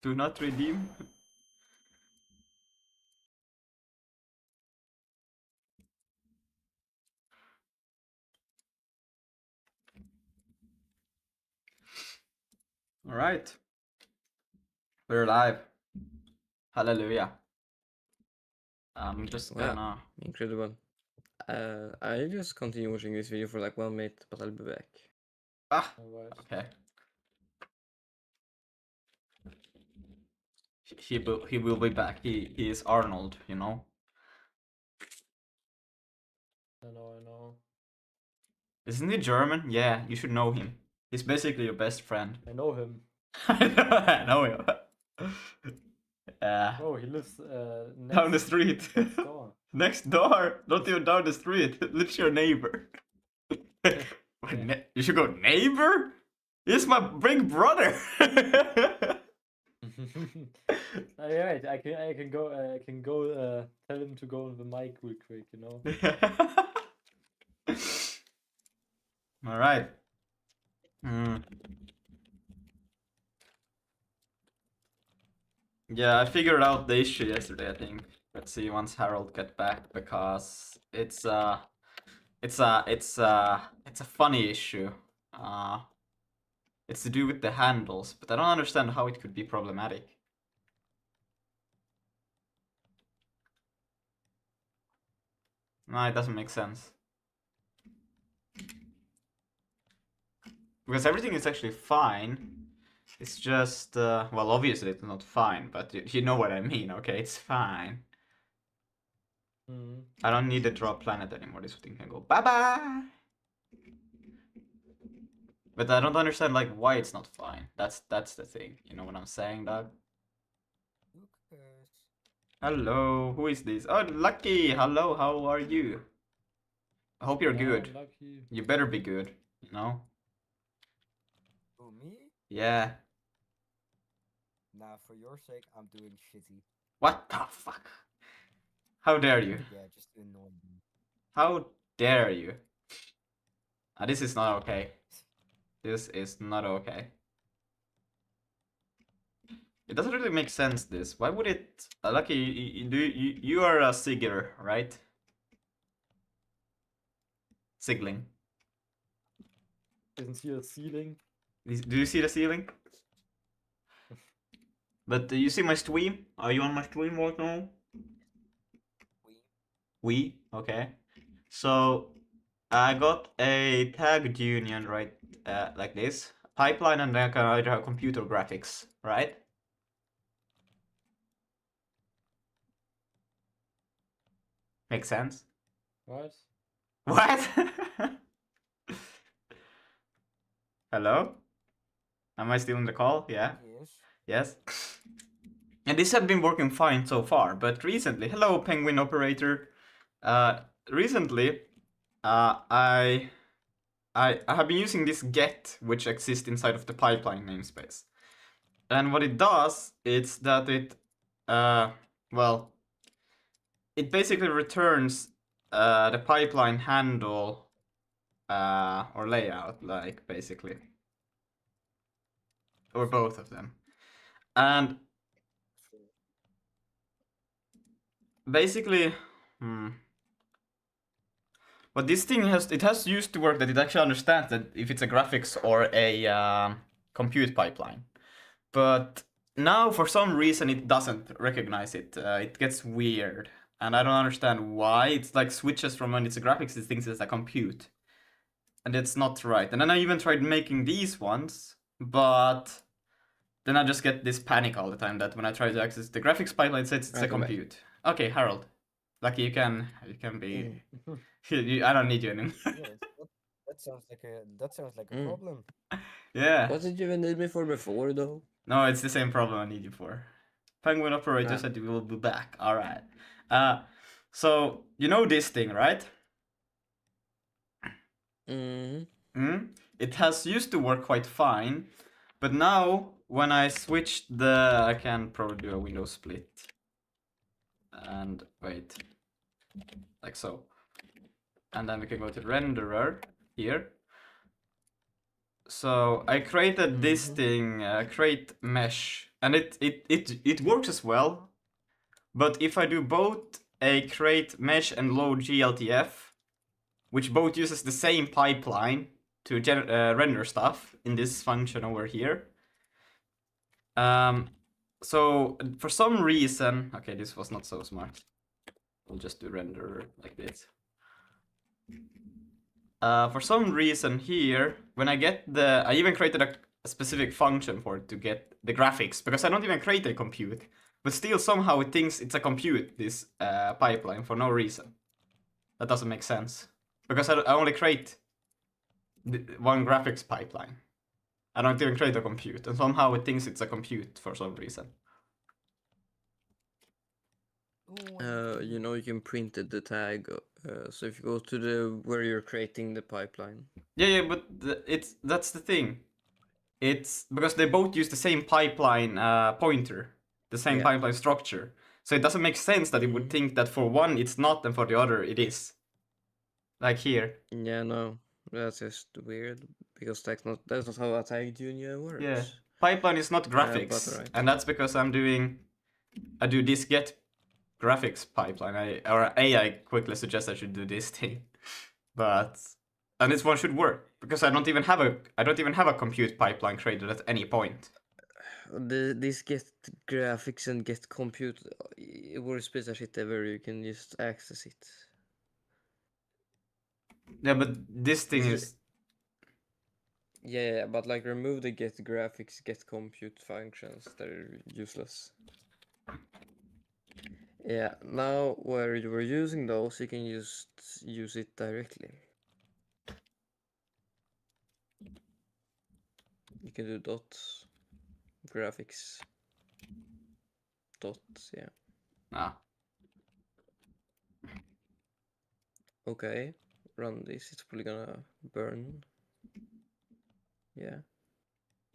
Do not redeem. All right. We're live. Hallelujah. I'm just gonna... Incredible. I just continue watching this video for like 1 minute, but I'll be back. Ah, Alright. okay. He will be back. He is Arnold, you know? I know. Isn't he German? Yeah, you should know him. He's basically your best friend. I know him. I know him. Yeah. Oh, he lives Down the street. next door. Next door. Not even down the street. Literally your neighbor. You should go neighbor? He's my big brother. Alright, I can go tell him to go on the mic real quick, you know. All right. Yeah, I figured out the issue yesterday, I think. Let's see once Harold get back, because it's a funny issue. It's to do with the handles, but I don't understand how it could be problematic. No, it doesn't make sense. Because everything is actually fine. It's just, well, obviously it's not fine, but you know what I mean, okay? It's fine. I don't need to draw a planet anymore. This thing can go bye-bye. But I don't understand, like, why it's not fine. That's the thing. You know what I'm saying, Doug? Lucas. Hello, who is this? Oh, Lucky! Hello, how are you? I hope you're good. Lucky. You better be good, you know? Who, me? Yeah. Nah, for your sake, I'm doing shitty. What the fuck? How dare you? Yeah, just to annoy me. How dare you? This is not okay. This is not okay. It doesn't really make sense, this. Why would it... Lucky, you are a Sigger, right? Sigling. Isn't he a ceiling? Do you see the ceiling? But do you see my stream? Are you on my stream right now? We? Okay. So, I got a tagged union, right, like this. Pipeline, and then I can either have computer graphics, right? Makes sense? What? What? Hello? Am I still in the call? Yeah? Yes. Yes? And this had been working fine so far, but recently... Hello, Penguin Operator. Recently, I have been using this get, which exists inside of the pipeline namespace. And what it does is that it, well, it basically returns the pipeline handle or layout, like, basically. Or both of them. And basically, but this thing has used to work that it actually understands that if it's a graphics or a compute pipeline. But now, for some reason, it doesn't recognize it. It gets weird. And I don't understand why. It's like switches from when it's a graphics, it thinks it's a compute. And it's not right. And then I even tried making these ones, but then I just get this panic all the time that when I try to access the graphics pipeline, it says it's a compute. Okay, Harold. Lucky you can be... I don't need you anymore. Yes, that sounds like a problem. Yeah. What did you even need me for before, though? No, it's the same problem I need you for. Penguin Operator said we will be back. Alright. So, you know this thing, right? It has used to work quite fine, but now, when I switched the... I can probably do a window split. And, wait. Like so. And then we can go to renderer, here. So I created this Mhm. thing, create mesh, and it works as well. But if I do both a create mesh and load GLTF, which both uses the same pipeline to render stuff in this function over here. So for some reason, okay, this was not so smart. We'll just do render like this. For some reason here, when I get I even created a specific function for it to get the graphics, because I don't even create a compute, but still somehow it thinks it's a compute, this pipeline, for no reason. That doesn't make sense. Because I only create one graphics pipeline. I don't even create a compute, and somehow it thinks it's a compute for some reason. You know, you can print the tag. So if you go to the where you're creating the pipeline. Yeah, but that's the thing. It's because they both use the same pipeline pointer, the same Yeah. pipeline structure. So it doesn't make sense that it would think that for one it's not and for the other it is. Like here. Yeah, no, that's just weird because that's not how a tag union works. Yeah. Pipeline is not graphics. But alright. And that's because I do this get graphics pipeline. Or AI quickly suggests I should do this thing. And this one should work because I don't even have a compute pipeline created at any point. This get graphics and get compute vore specialshit where you can just access it. Yeah, but this thing is Yeah, but like remove the get graphics, get compute functions. They're useless. Yeah, now where you were using those, you can just use it directly. You can do dots, graphics, dots, yeah. Okay, run this, it's probably gonna burn. Yeah.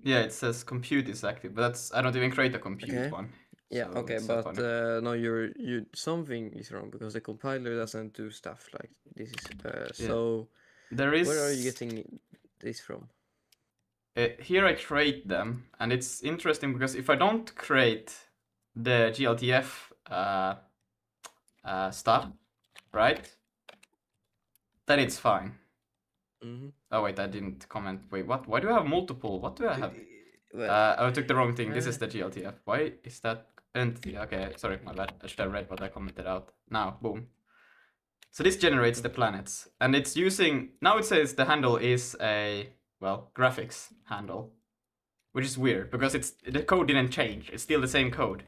Yeah, it says compute is active, but I don't even create a compute Okay. one. Yeah, So okay, it's but funny. no, you something is wrong because the compiler doesn't do stuff like this is so There is. where are you getting this from? Here I create them, and it's interesting because if I don't create the GLTF stuff, right? Then it's fine. Mm-hmm. Oh wait, I didn't comment. Wait, what? Why do I have multiple? What do I have? Well, I took the wrong thing. This is the GLTF. Why is that entity? Okay, sorry, my bad. I should have read what I commented out. Now, boom. So this generates the planets, and it's using. Now it says the handle is a graphics handle, which is weird because the code didn't change. It's still the same code.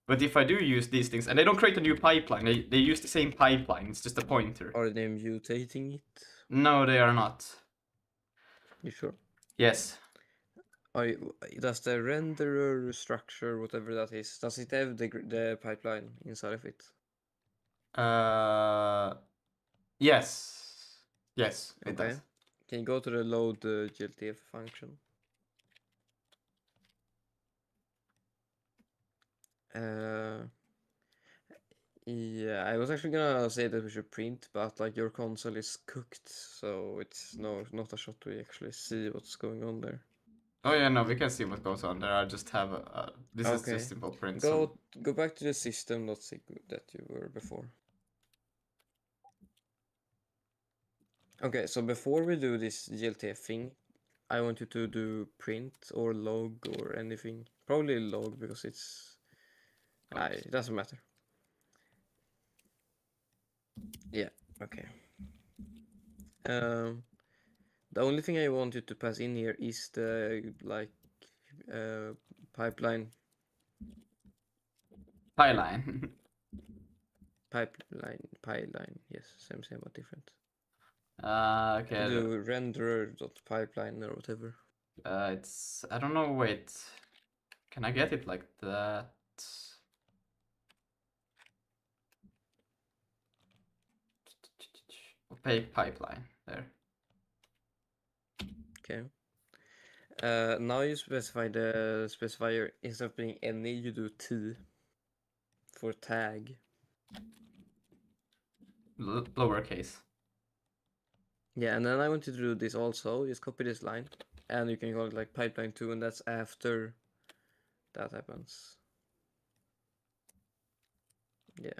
But if I do use these things, and they don't create a new pipeline, they use the same pipeline. It's just a pointer. are they mutating it? No, they are not. You sure? Yes. Does the renderer structure, whatever that is, does it have the pipeline inside of it? Yes. Yes, it Okay. does. Can you go to the load GLTF function? Yeah, I was actually gonna say that we should print, but like your console is cooked, so it's not a shot to actually see what's going on there. Oh yeah, no, we can see what goes on there. I just have this is Okay. just simple print. Go back to the system.sig that you were before. Okay, so before we do this GLTF thing, I want you to do print or log or anything. Probably log because it's it doesn't matter. Yeah, okay. The only thing I want you to pass in here is the pipeline. Pipeline. Pipeline. Yes, same but different. Okay. Do renderer.pipeline or whatever. It's I don't know. Wait, can I get it like that? Opaque pipeline there. Okay. Now you specify the specifier instead of being any, you do T for tag. Lowercase. Yeah, and then I want you to do this also. Just copy this line and you can call it like pipeline 2, and that's after that happens. Yeah.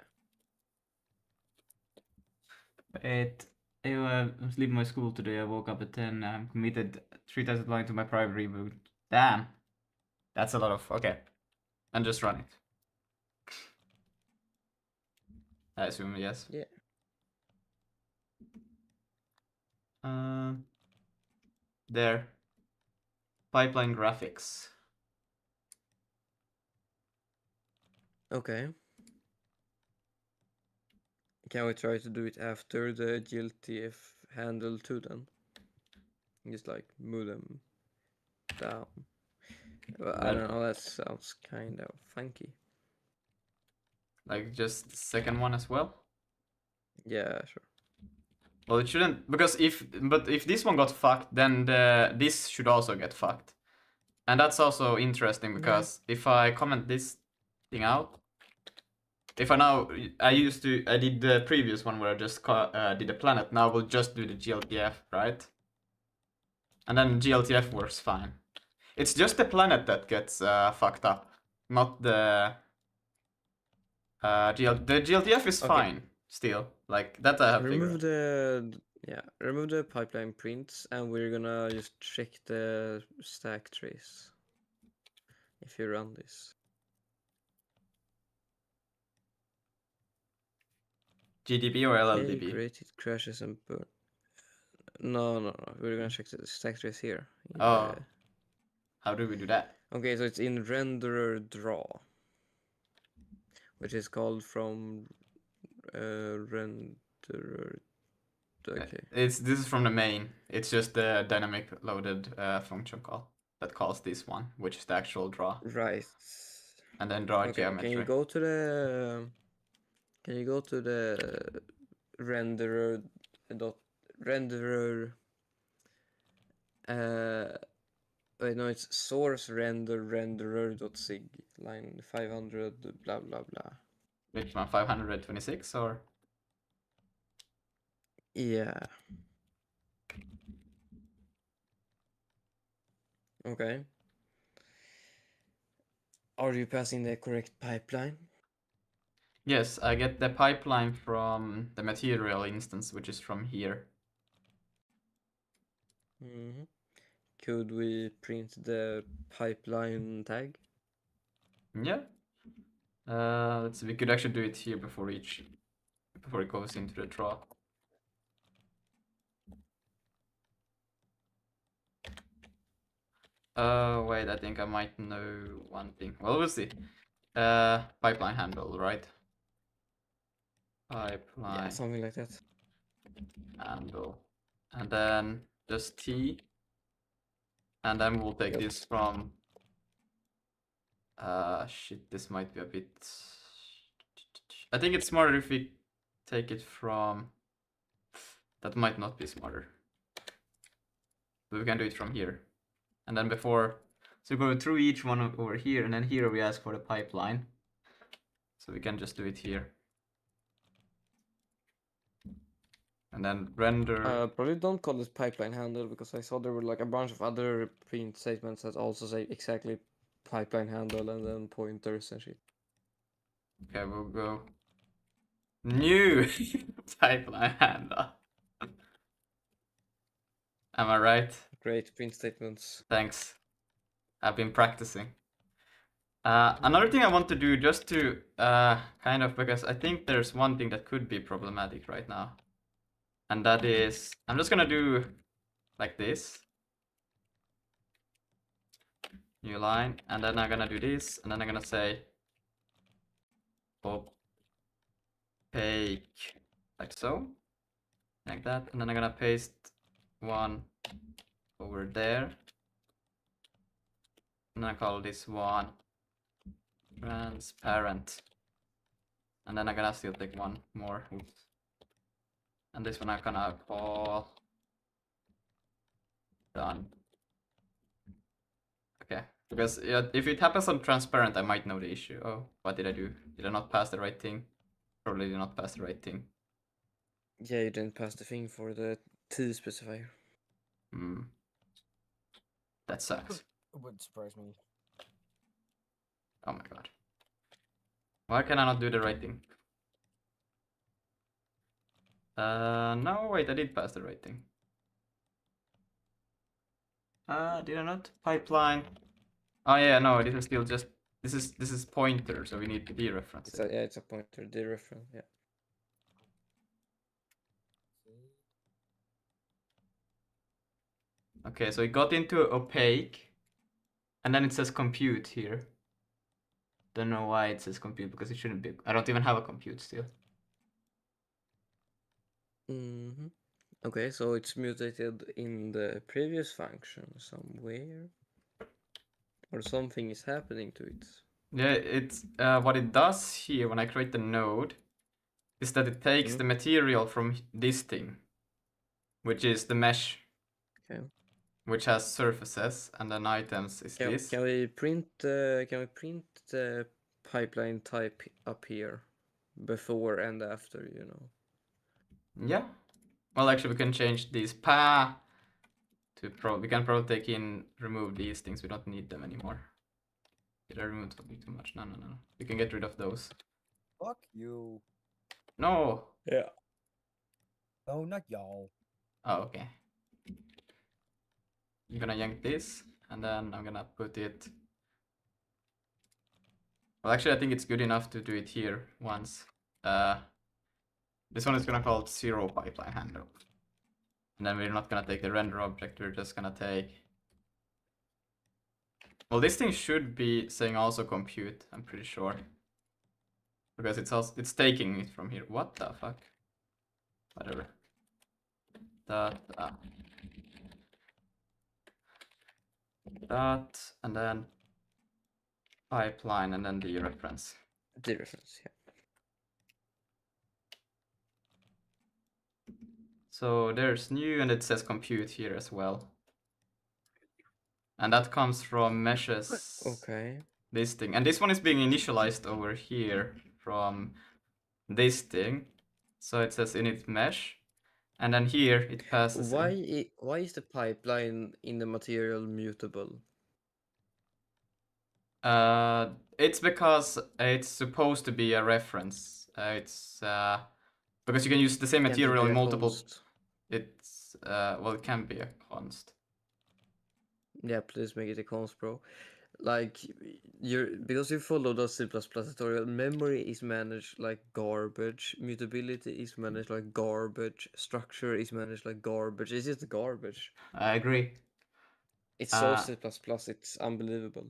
I was leaving my school today. I woke up at 10. I'm committed 3,000 line to my private reboot. Damn. That's a lot of. Okay. And just run it. I assume yes. Yeah. There. Pipeline graphics. Okay. Can we try to do it after the GLTF handle too then? Just like move them down. Well, I don't know, that sounds kind of funky. Like just the second one as well. Yeah, sure. Well, it shouldn't, because if this one got fucked, then this should also get fucked. And that's also interesting because if I comment this thing out, if I now, I did the previous one where I just did the planet, now we'll just do the GLTF, right? And then GLTF works fine. It's just the planet that gets fucked up, not the the GLTF is Okay. fine still, like that I have Remove figured. remove the pipeline prints, and we're gonna just check the stack trace if you run this. GDB or Okay, LLDB? great, it crashes and burn. No. We're gonna check the stack trace here. Oh. How do we do that? Okay, so it's in renderer draw, which is called from renderer. Okay. This is from the main. It's just the dynamic loaded function call that calls this one, which is the actual draw. Right. And then draw Okay, geometry. can you go to the renderer dot renderer wait, no, it's source renderer.sig line 500 blah blah blah. Which one, 526 or? Yeah. Okay. Are you passing the correct pipeline? Yes, I get the pipeline from the material instance, which is from here. Could we print the pipeline tag? Yeah. Let's see, we could actually do it here before it goes into the draw. Wait, I think I might know one thing. Well, we'll see. Pipeline handle, right? Pipeline. Yeah, something like that. Handle. And then just T. And then we'll take this from... shit, this might be a bit... I think it's smarter if we take it from... That might not be smarter. But we can do it from here. And then before... So go through each one over here, and then here we ask for the pipeline. So we can just do it here. And then render... Probably don't call this pipeline handle, because I saw there were like a bunch of other print statements that also say exactly pipeline handle and then pointers and shit. Okay, we'll go new pipeline handle. Am I right? Great print statements. Thanks. I've been practicing. Another thing I want to do, just to kind of, because I think there's one thing that could be problematic right now. And that is, I'm just gonna do like this. New line, and then I'm gonna do this, and then I'm gonna say opaque, like so, like that, and then I'm gonna paste one over there, and I call this one transparent, and then I'm gonna still take one more. Oops. And this one I'm gonna call done. Okay, because if it happens on transparent, I might know the issue. Oh, what did I do? Did I not pass the right thing? Probably did not pass the right thing. Yeah, you didn't pass the thing for the T specifier. That sucks. It wouldn't surprise me. Oh my god. Why can I not do the writing? No, wait, I did pass the writing. Did I not? Pipeline. Oh yeah, no, this is still just this is pointer, so we need to dereference It's it. a, yeah, it's a pointer, the reference, yeah. Okay, so it got into opaque, and then it says compute here. Don't know why it says compute because it shouldn't be. I don't even have a compute still. Mm-hmm. Okay, so it's mutated in the previous function somewhere, or something is happening to it. Yeah, it's what it does here when I create the node is that it takes the material from this thing, which is the mesh, Okay. which has surfaces, and then items is this. Can we print the pipeline type up here, before and after, you know? Yeah. Well, actually, we can change these pa to pro. We can probably remove these things. We don't need them anymore. Did I remove something too much? No. We can get rid of those. Fuck you. No. Yeah. No, not y'all. Oh, okay. I'm gonna yank this, and then I'm gonna put it. Well, actually, I think it's good enough to do it here once. This one is gonna call it 0 pipeline handle. And then we're not gonna take the render object, we're just gonna take. Well, this thing should be saying also compute, I'm pretty sure. Because it's taking it from here. What the fuck? Whatever. That, and then pipeline, and then the reference. The reference, yeah. So there's new, and it says compute here as well. And that comes from meshes. Okay. This thing. And this one is being initialized over here from this thing. So it says init mesh. And then here it passes. Why is the pipeline in the material mutable? It's because it's supposed to be a reference. It's because you can use the same Can't it material be in a multiple. const? It's well, it can be a const. Yeah, please make it a const, bro. Like, because you follow the C++ tutorial, memory is managed like garbage, mutability is managed like garbage, structure is managed like garbage. It's just garbage. I agree. It's so C++, it's unbelievable.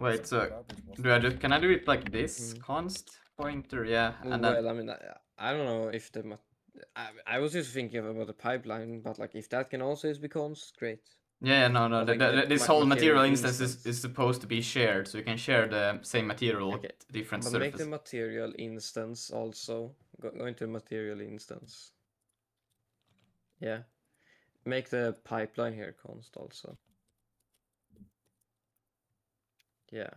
Wait, so Garbage was can I do it like this? Mm. Const pointer, yeah, and Well, then I mean, I don't know if I was just thinking about the pipeline, but like if that can also be const, great. yeah, no, But, like, the this whole material material instance instance. is supposed to be shared, so you can share the same material Okay, with different But make the surfaces. material instance also. Go into material instance. Yeah. Make the pipeline here const also. Yeah.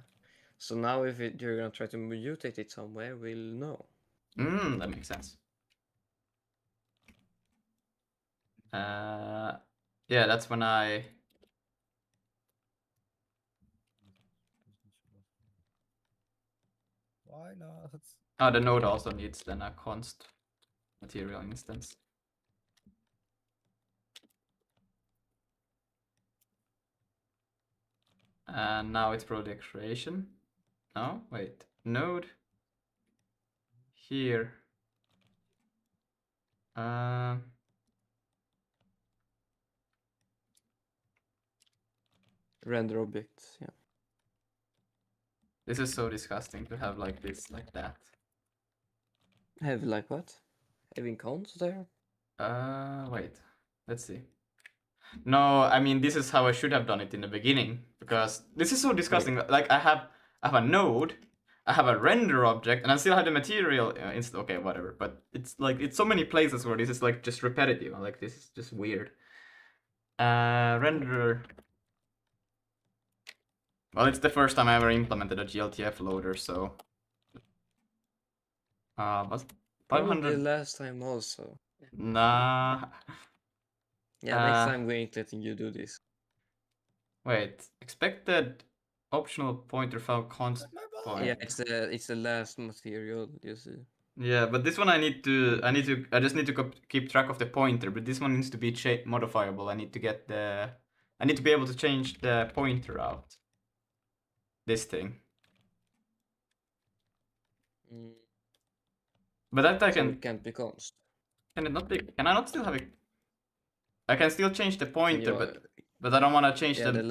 So now if you're gonna try to mutate it somewhere, we'll know. That makes sense. Yeah, that's when I. Why not? Oh, the node also needs then a const material instance. And now it's project creation. No, wait. Node. Here. Render objects, yeah. This is so disgusting to have like this, like that. Have like what? Having const there? Wait. Let's see. No, I mean this is how I should have done it in the beginning because this is so disgusting. Like I have a node, I have a render object, and I still have the material. Okay, whatever. But it's like it's so many places where this is like just repetitive. Like this is just weird. Render. Well, it's the first time I ever implemented a GLTF loader, so. Was Probably 500? last time also. Nah. Yeah, next time we ain't letting you do this. Wait, expected optional pointer found constant point. Yeah, it's the last material you see. Yeah, but this one I just need to keep track of the pointer, but this one needs to be modifiable. I need to be able to change the pointer out. This thing. Mm. But that I So can, it can't be const. can it not be, can I not still have it? I can still change the pointer, you, but I don't want to change Yeah, the,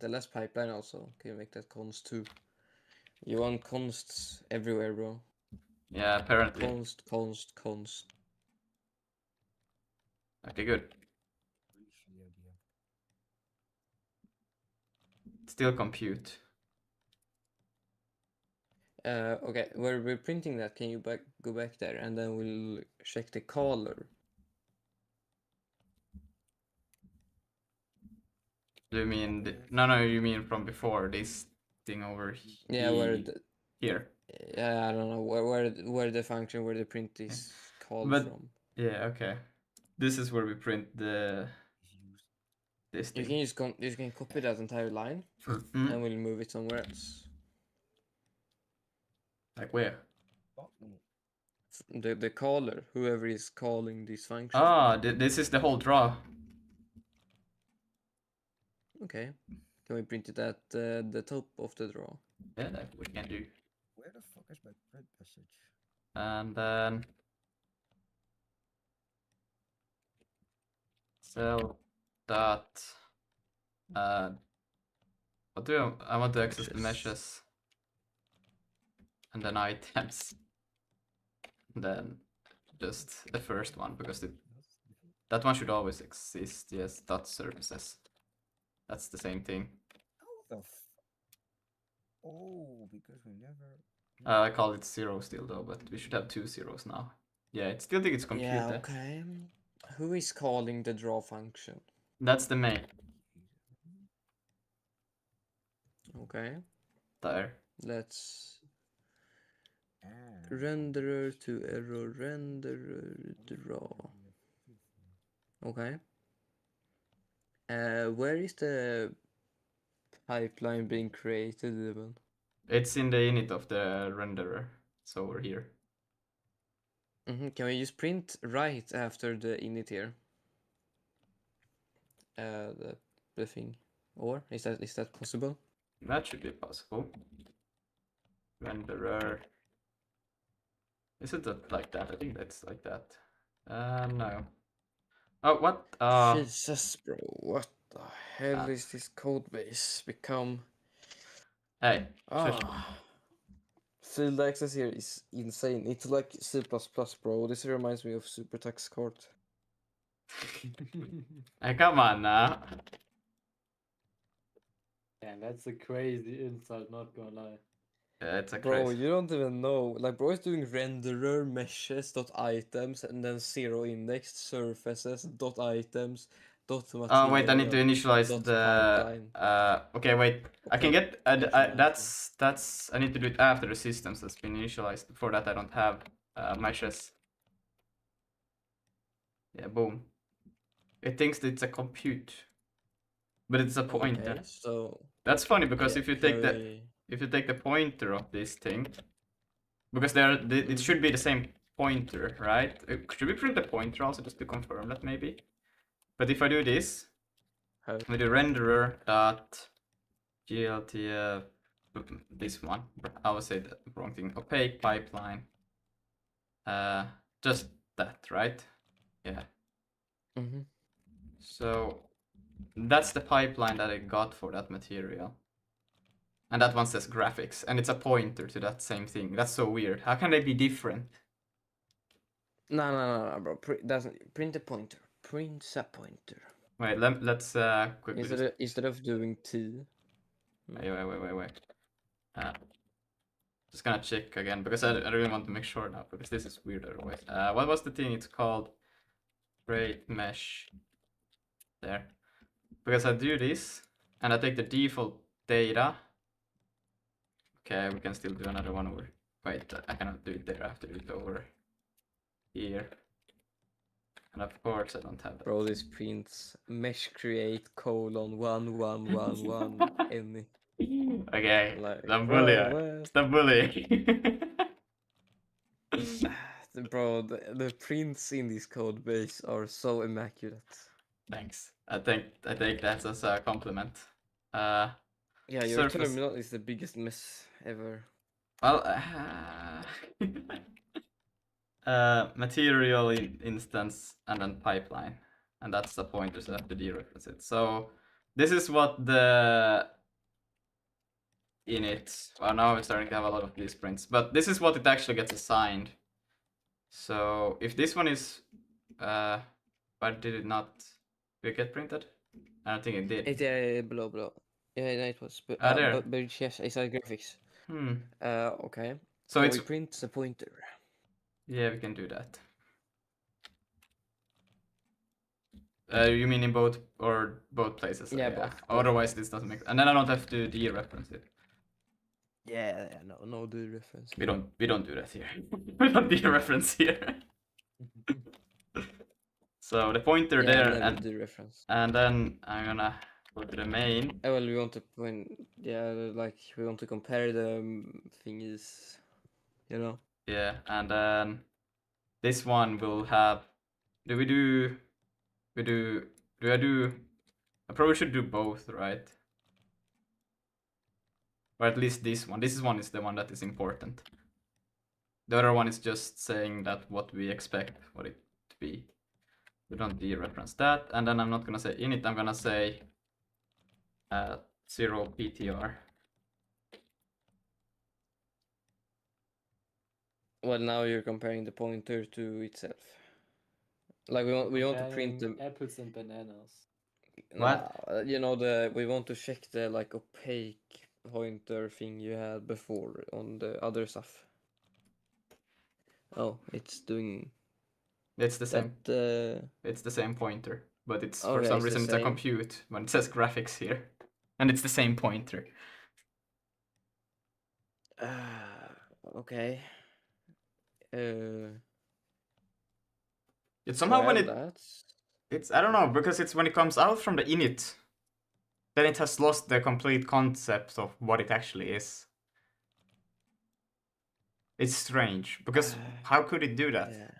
the last pipeline also can you make that const too. You want consts everywhere, bro. yeah, apparently. Const. Okay, good. Still compute. Okay, where we're printing that, can you go back there and then we'll check the color. Do you mean, no, you mean from before, this thing over Yeah, here. Yeah, I don't know where the function where the print is called But from. yeah, okay. This is where we print this You thing. can you can copy that entire line Mm. and we'll move it somewhere else. Like where? The caller, whoever is calling this function. Ah, this is the whole draw. Okay. Can we print it at the top of the draw? Yeah, that we can do. Where the fuck is my print message? And then sell that. What do I want to access the meshes and then items. And then just the first one because that one should always exist. Yes, dot services. That's the same thing. How the Oh, because we never. I call it 0 still though, but we should have 2 zeros now. Yeah, I still think it's computed. Yeah, okay. Who is calling the draw function? That's the main. Okay. There. Let's Ah. renderer to error renderer draw. Okay. Where is the pipeline being created even? It's in the init of the renderer. It's over here. Can we just print right after the init here? The thing. Or is that possible? That should be possible. Renderer. Is it like that? I think that's like that. No. Oh, what? Jesus, bro, what the hell is this code base become? Hey. Shush. Field access here is insane. It's like C++, bro. This reminds me of SuperTax Court. Hey, come on now. And that's a crazy insult, not gonna lie. Yeah, it's a Bro, crazy. you don't even know. Like, bro is doing renderer meshes dot items and then zero indexed surfaces dot items dot material. Oh wait, I need to initialize dot the. pipeline. Okay, wait. I can Okay. get. That's. I need to do it after the systems has been initialized. Before that, I don't have meshes. Yeah, boom. It thinks that it's a compute, but it's a pointer. Okay, so That's funny because yeah, if you take the pointer of this thing, because it should be the same pointer, right? Should we print the pointer also just to confirm that maybe? But if I do this, How? we do renderer dot gltf this one. I would say the wrong thing. Opaque pipeline. Just that, right? Yeah. Mm-hmm. So that's the pipeline that I got for that material. And that one says graphics, and it's a pointer to that same thing. That's so weird. How can they be different? No, bro. Print a pointer. Print a pointer. Wait, let's quickly. Instead of doing T. Wait. Just gonna check again because I really want to make sure now because this is weird otherwise. What was the thing? It's called create mesh. There. Because I do this and I take the default data. Okay, we can still do another one over. Wait, I cannot do it there. I have to do it over here. And of course I don't have that. Bro, this prints mesh create :1111 any. Okay, Like, stop bro, bullying. what? Stop bullying. Bro, the prints in this code base are so immaculate. Thanks. I take that as a compliment. Yeah, your Surface. terminal is the biggest mess ever. Well, material instance and then pipeline, and that's the pointer, so I have to dereference it. So this is what the init. Well, now we're starting to have a lot of these prints, but this is what it actually gets assigned. So if this one is, why did it not? Did it get printed? I don't think it did. Below. Yeah, no, it was. But, there. but yes, it's like graphics. Okay. So Can it's we print the pointer? yeah, we can do that. You mean in both places? Yeah, both. Otherwise, this doesn't make. And then I don't have to dereference it. Yeah, no dereference. We don't do that here. We don't dereference here. So the pointer there, and dereference. and then I'm gonna go to the main. Oh, well, we want to point. Yeah, like we want to compare the thingies. You know. Yeah, and then this one will have. Do I do? I probably should do both, right? Or at least this one. This one is the one that is important. The other one is just saying that what we expect for it to be. We don't dereference that, and then I'm not gonna say init. I'm gonna say 0 ptr. Well, now you're comparing the pointer to itself. Like we want to print the apples and bananas. What? You know we want to check the like opaque pointer thing you had before on the other stuff. Oh, it's doing. It's the same. That, It's the same pointer, but it's Oh, for yeah, some it's the reason it's a same. compute when it says graphics here, and it's the same pointer. Okay. It's somehow when well, it's I don't know, because it's when it comes out from the init, then it has lost the complete concept of what it actually is. It's strange, because how could it do that? Yeah.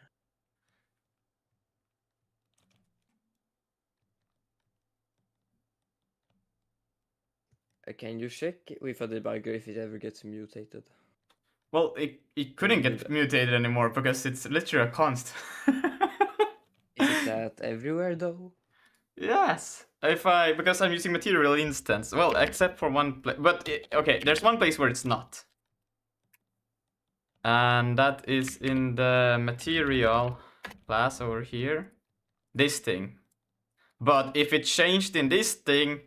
Can you check with a debugger if it ever gets mutated? Well, it couldn't get mutated anymore because it's literally a const. Is it that everywhere though? Yes. Because I'm using material instance. Well, except for one place. But okay, there's one place where it's not. And that is in the material class over here. This thing. But if it changed in this thing,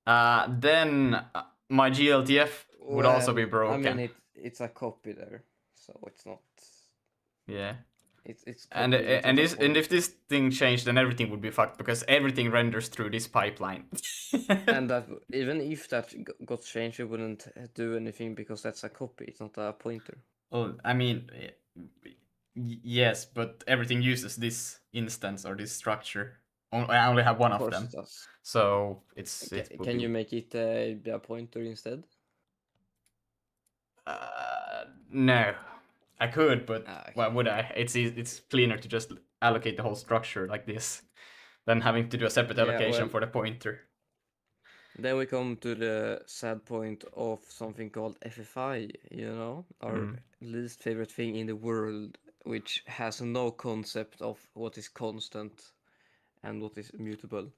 then my GLTF would also be broken. I mean, it's a copy there, so it's not. Yeah. It's and if this thing changed, then everything would be fucked because everything renders through this pipeline. And that even if that got changed, it wouldn't do anything because that's a copy. It's not a pointer. Well, I mean, yes, but everything uses this instance or this structure. I only have one of them. It does. So Can you make it be a pointer instead? No, I could, but okay. why would I? It's cleaner to just allocate the whole structure like this than having to do a separate allocation for the pointer. Then we come to the sad point of something called FFI, you know, our least favorite thing in the world, which has no concept of what is constant and what is mutable.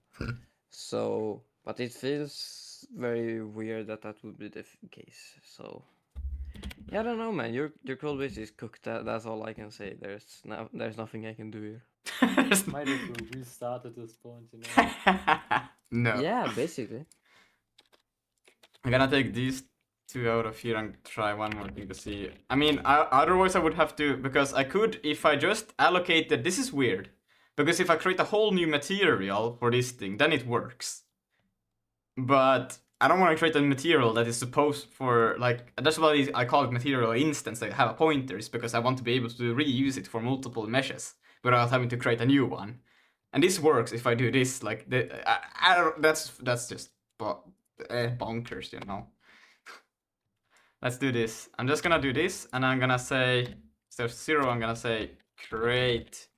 So, but it feels very weird that would be the case. So, yeah, I don't know, man. Your code base is cooked. That's all I can say. There's nothing I can do here. Might as well restart at this point, you know. No. Yeah, basically. I'm gonna take these two out of here and try one more thing to see. I mean, otherwise I would have to, because I could, if I just allocated, this is weird, because if I create a whole new material for this thing, then it works. But I don't want to create a material that is supposed for, like, that's why I call it material instance, I have a pointer, is because I want to be able to reuse it for multiple meshes. without having to create a new one. And this works if I do this, like, I don't, that's just bonkers, you know. Let's do this. I'm just gonna do this, and I'm gonna say, instead of 0, I'm gonna say create,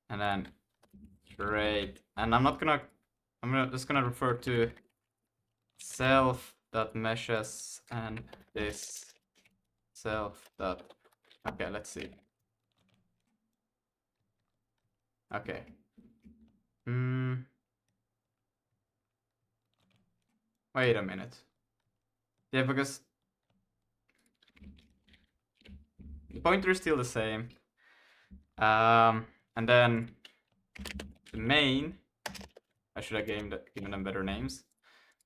and then create, and I'm just gonna refer to self.meshes and this self. Okay, let's see. Okay. Wait a minute. Yeah, because the pointer is still the same. And then the main, I should have given them better names,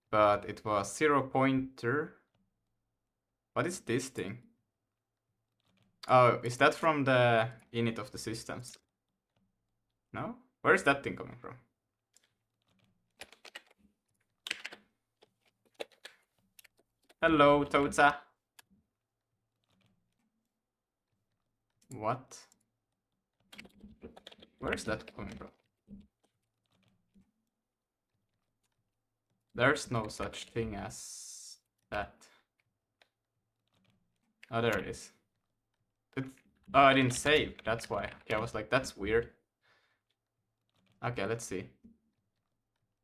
but it was 0 pointer. What is this thing? Oh, is that from the init of the systems? No? Where is that thing coming from? Hello, Toza. What? Where is that coming from? There's no such thing as that. Oh, there it is. Oh, I didn't save. That's why. Okay, I was like, that's weird. Okay, let's see.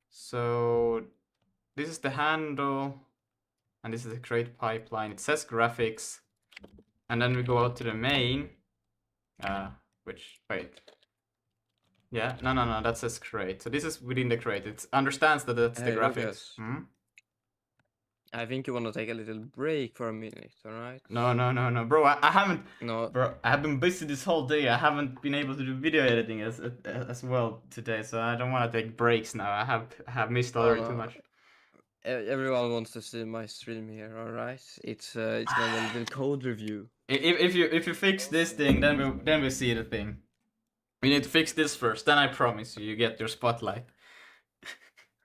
So this is the handle, and this is the create pipeline. It says graphics, and then we go out to the main. Wait. Yeah, no, that says create. So this is within the create. It understands that that's the Hey, graphics. Lucas. I think you want to take a little break for a minute, alright? No, bro. I haven't. No. Bro, I have been busy this whole day. I haven't been able to do video editing as well today, so I don't want to take breaks now. I have missed already too much. Everyone wants to see my stream here, alright? It's gonna be a little code review. If you fix this thing, then we see the thing. We need to fix this first. Then I promise you get your spotlight.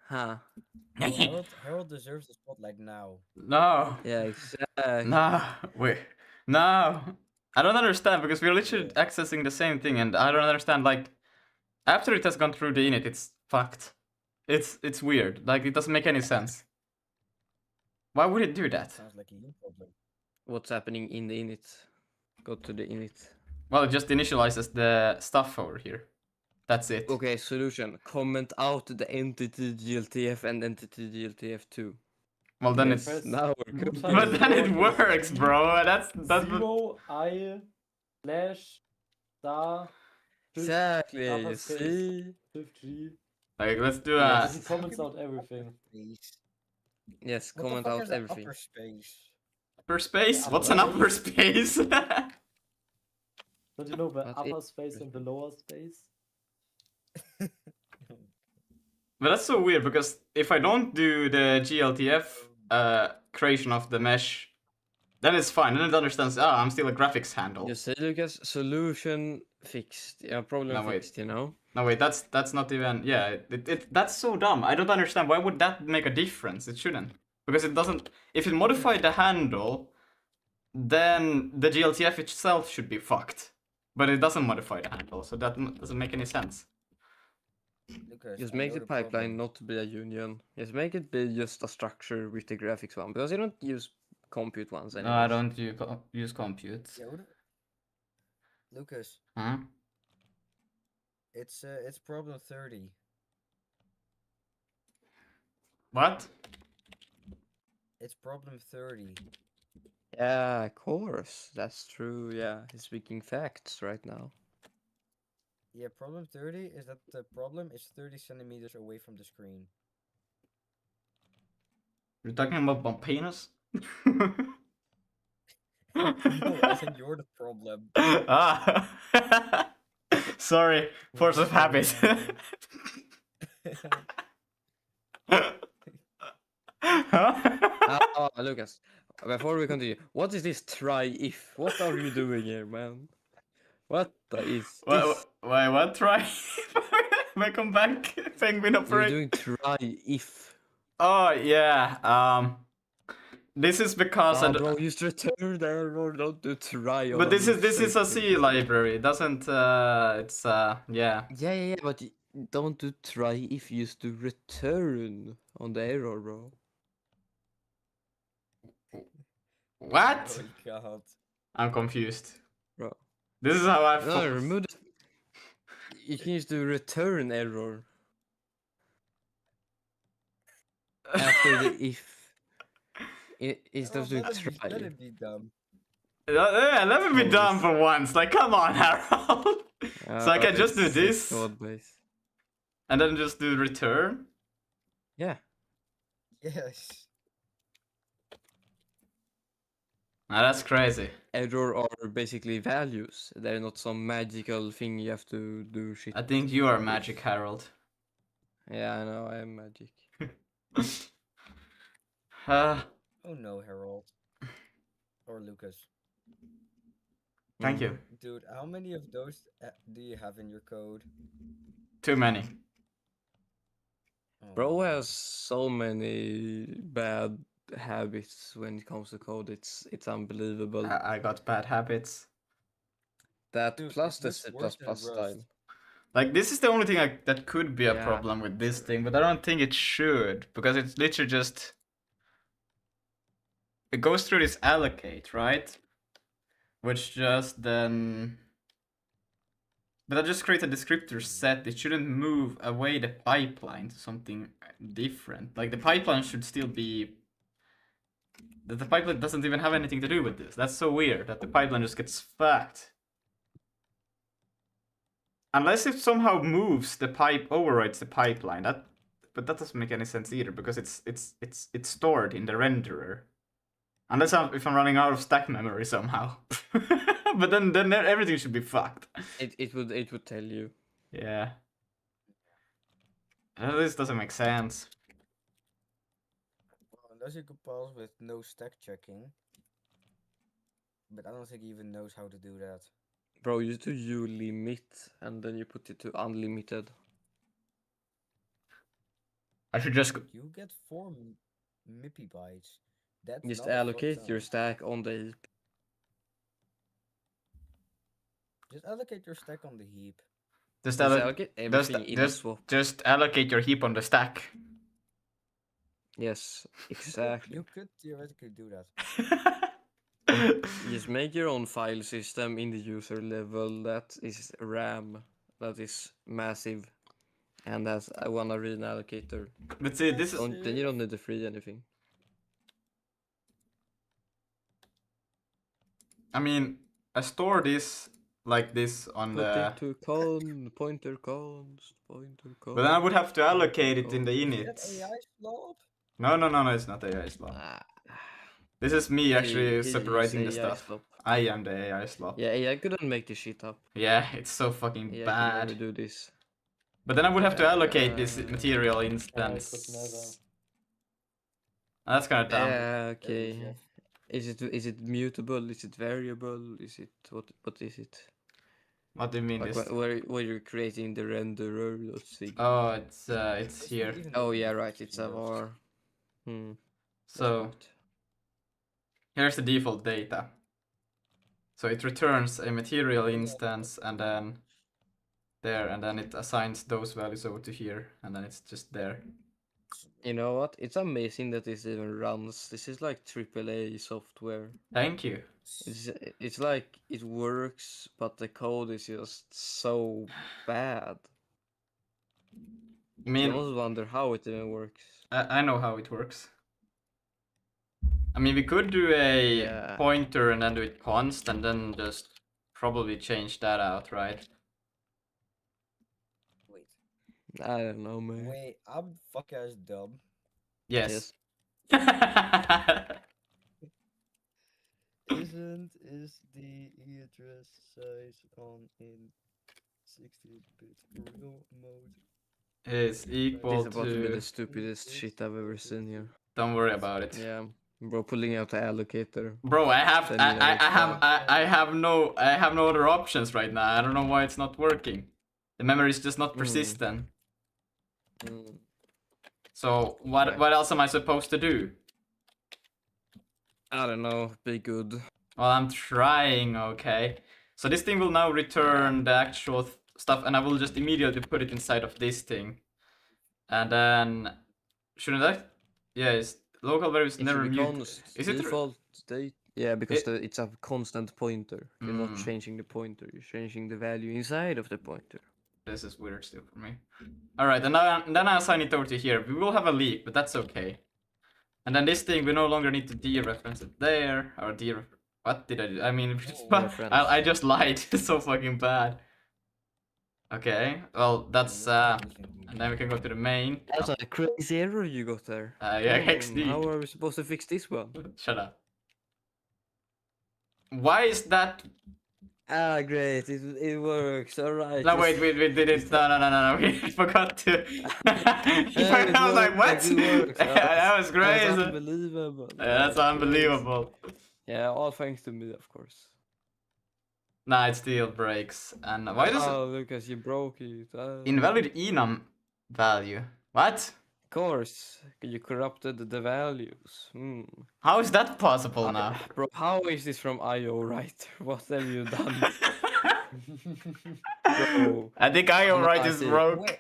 Huh? Harold deserves the spotlight now. No. Yeah, exactly. No. I don't understand, because we're literally accessing the same thing, and I don't understand, like, after it has gone through the init, it's fucked. It's weird. Like, it doesn't make any sense. Why would it do that? Sounds like a you problem. What's happening in the init? Go to the init. Well, it just initializes the stuff over here. That's it. Okay, solution. Comment out the entity GLTF and entity GLTF2. Well, then Yes. it's... Now we're good. But then it works, bro. That's 0 I slash star Exactly. You upper space, see? shift G. like, let's do Yeah. He comments out everything. Space. Yes. What Comment the fuck out is an everything. upper space? upper space. Yeah, What's an upper upper space? Don't you know the But upper space and the lower space? But that's so weird, because if I don't do the GLTF creation of the mesh, then it's fine. Then it understands, I'm still a graphics handle. You see, Lucas? Solution fixed. Yeah, problem No, wait. fixed, you know? No, wait, that's not even... Yeah, that's so dumb. I don't understand. Why would that make a difference? It shouldn't. Because it doesn't... If it modified the handle, then the GLTF itself should be fucked. But it doesn't modify the handle, so that doesn't make any sense. Lucas, Just I make know the pipeline problem. not to be a union. Just make it be just a structure with the graphics one. Because you don't use compute ones No, anymore. I don't use compute. Yeah, Lucas, Huh? it's problem 30. What? It's problem 30. Yeah, of course. That's true. Yeah, he's speaking facts right now. Yeah, problem 30 is that the problem is 30 centimeters away from the screen. You're talking about my penis? No, as in you're the problem. Ah. Sorry, force of habit. Lucas, before we continue, what is this try if? What are you doing here, man? What is this? Why? What? Try? Welcome back, Penguin You're Operator. doing try if. Oh yeah. this is because bro, use return error, don't do try. but this is a C library. It doesn't it's yeah. Yeah, but don't do try if you use to return on the error, bro. What? Oh god. I'm confused. Bro. This is how I No, remove the... You can use the return error after the if. Instead of doing Let try. it be dumb. Yeah, let me be Oh, dumb this- for once. Like, come on, Harold. So I can just do it's this code base. and then just do return. Yeah. Yes. Now that's crazy. Error are basically values. They're not some magical thing you have to do shit. I think you are magic, Harold. Yeah, I know, I am magic. Oh no, Harold. Or Lucas. Thank you. Dude, how many of those do you have in your code? Too many. Oh, Bro my has so many bad habits when it comes to code. It's unbelievable. I got bad habits. That Dude, plus it the looks C++ worse than Rust. style. Like, this is the only thing that could be a Yeah. problem with this thing, but I don't think it should, because it's literally just... It goes through this allocate, right? Which just then... But I just create a descriptor set. It shouldn't move away the pipeline to something different. Like, the pipeline should still be... The pipeline doesn't even have anything to do with this. That's so weird, that the pipeline just gets fucked. Unless it somehow moves the pipe, overrides the pipeline. But that doesn't make any sense either, because it's stored in the renderer. Unless if I'm running out of stack memory somehow. But then everything should be fucked. It would tell you. Yeah. This doesn't make sense. Well, unless you could pause with no stack checking. But I don't think he even knows how to do that. Bro, you do you limit and then you put it to unlimited. I should just... You get 4 MIPI bytes. That's Just not a fuck allocate ton. your stack on the heap. Just allocate your stack on the heap. Just Just allocate... allocate everything in a swap. Just allocate your heap on the stack. Yes, exactly. You could theoretically do that. Just make your own file system in the user level that is RAM, that is massive, and has one arena allocator. But see, this is... Then you don't need to free anything. I mean, I store this like this on Put the... it to pointer const. But then I would have to allocate it in the Is init. that AI slob? No, it's not AI slop. This is me actually separating the stuff. I am the AI slop. Yeah, AI couldn't make this shit up. Yeah, it's so fucking AI could bad. never do this. But then I would have to allocate this material instance. That's kind of dumb. Yeah, okay. Is it mutable? Is it variable? Is it what is it? What do you mean Like this? where you're creating the renderer? Let's see. Oh, it's here. Oh yeah, right. It's a var. So here's the default data. So it returns a material instance and then there, and then it assigns those values over to here, and then it's just there. You know what? It's amazing that this even runs. This is like AAA software. Thank you. It's like it works, but the code is just so bad. I mean, You almost wonder how it even works. I know how it works. I mean, we could do a pointer and then do it const and then just probably change that out, right? Wait. I don't know, man. Wait, I'm fuck ass dumb. Yes. Is the address size on in 16-bit real mode? Is equal This is about to be to... the stupidest shit I've ever seen here. Don't worry about it. Yeah, bro, pulling out the allocator. Bro, I have Then you know it's I have no other options right now. I don't know why it's not working. The memory is just not persistent. So what else am I supposed to do? I don't know. Be good. Well, I'm trying, okay. So this thing will now return the actual stuff, and I will just immediately put it inside of this thing. And then, shouldn't I? Yeah, it's local variables It never should be mute. const Is it? default date. Yeah, because It- it's a constant pointer. You're not Mm. changing the pointer. You're changing the value inside of the pointer. This is weird still for me. Alright, and then I assign it over to here. We will have a leak, but that's okay. And then this thing, we no longer need to dereference it there. Or what did I do? I mean, Reference. I just lied. It's so fucking bad. Okay, well, that's, and then we can go to the main. That's a crazy error you got there. Yeah, Hmm, XD. How are we supposed to fix this one? Shut up. Why is that? Ah, great. It works. All right. No, wait, we did it. No. We forgot to. It I was like, what? works, it works. That was That's crazy. unbelievable. That's unbelievable. Yeah, all thanks to me, of course. Nah, it still breaks. And why does it? Oh, Lucas, you broke it. Invalid enum value. What? Of course, you corrupted the values. Hmm. How is that possible now? Bro, how is this from IO writer? What have you done? Bro. I think I No, right I is see. broke. Wait,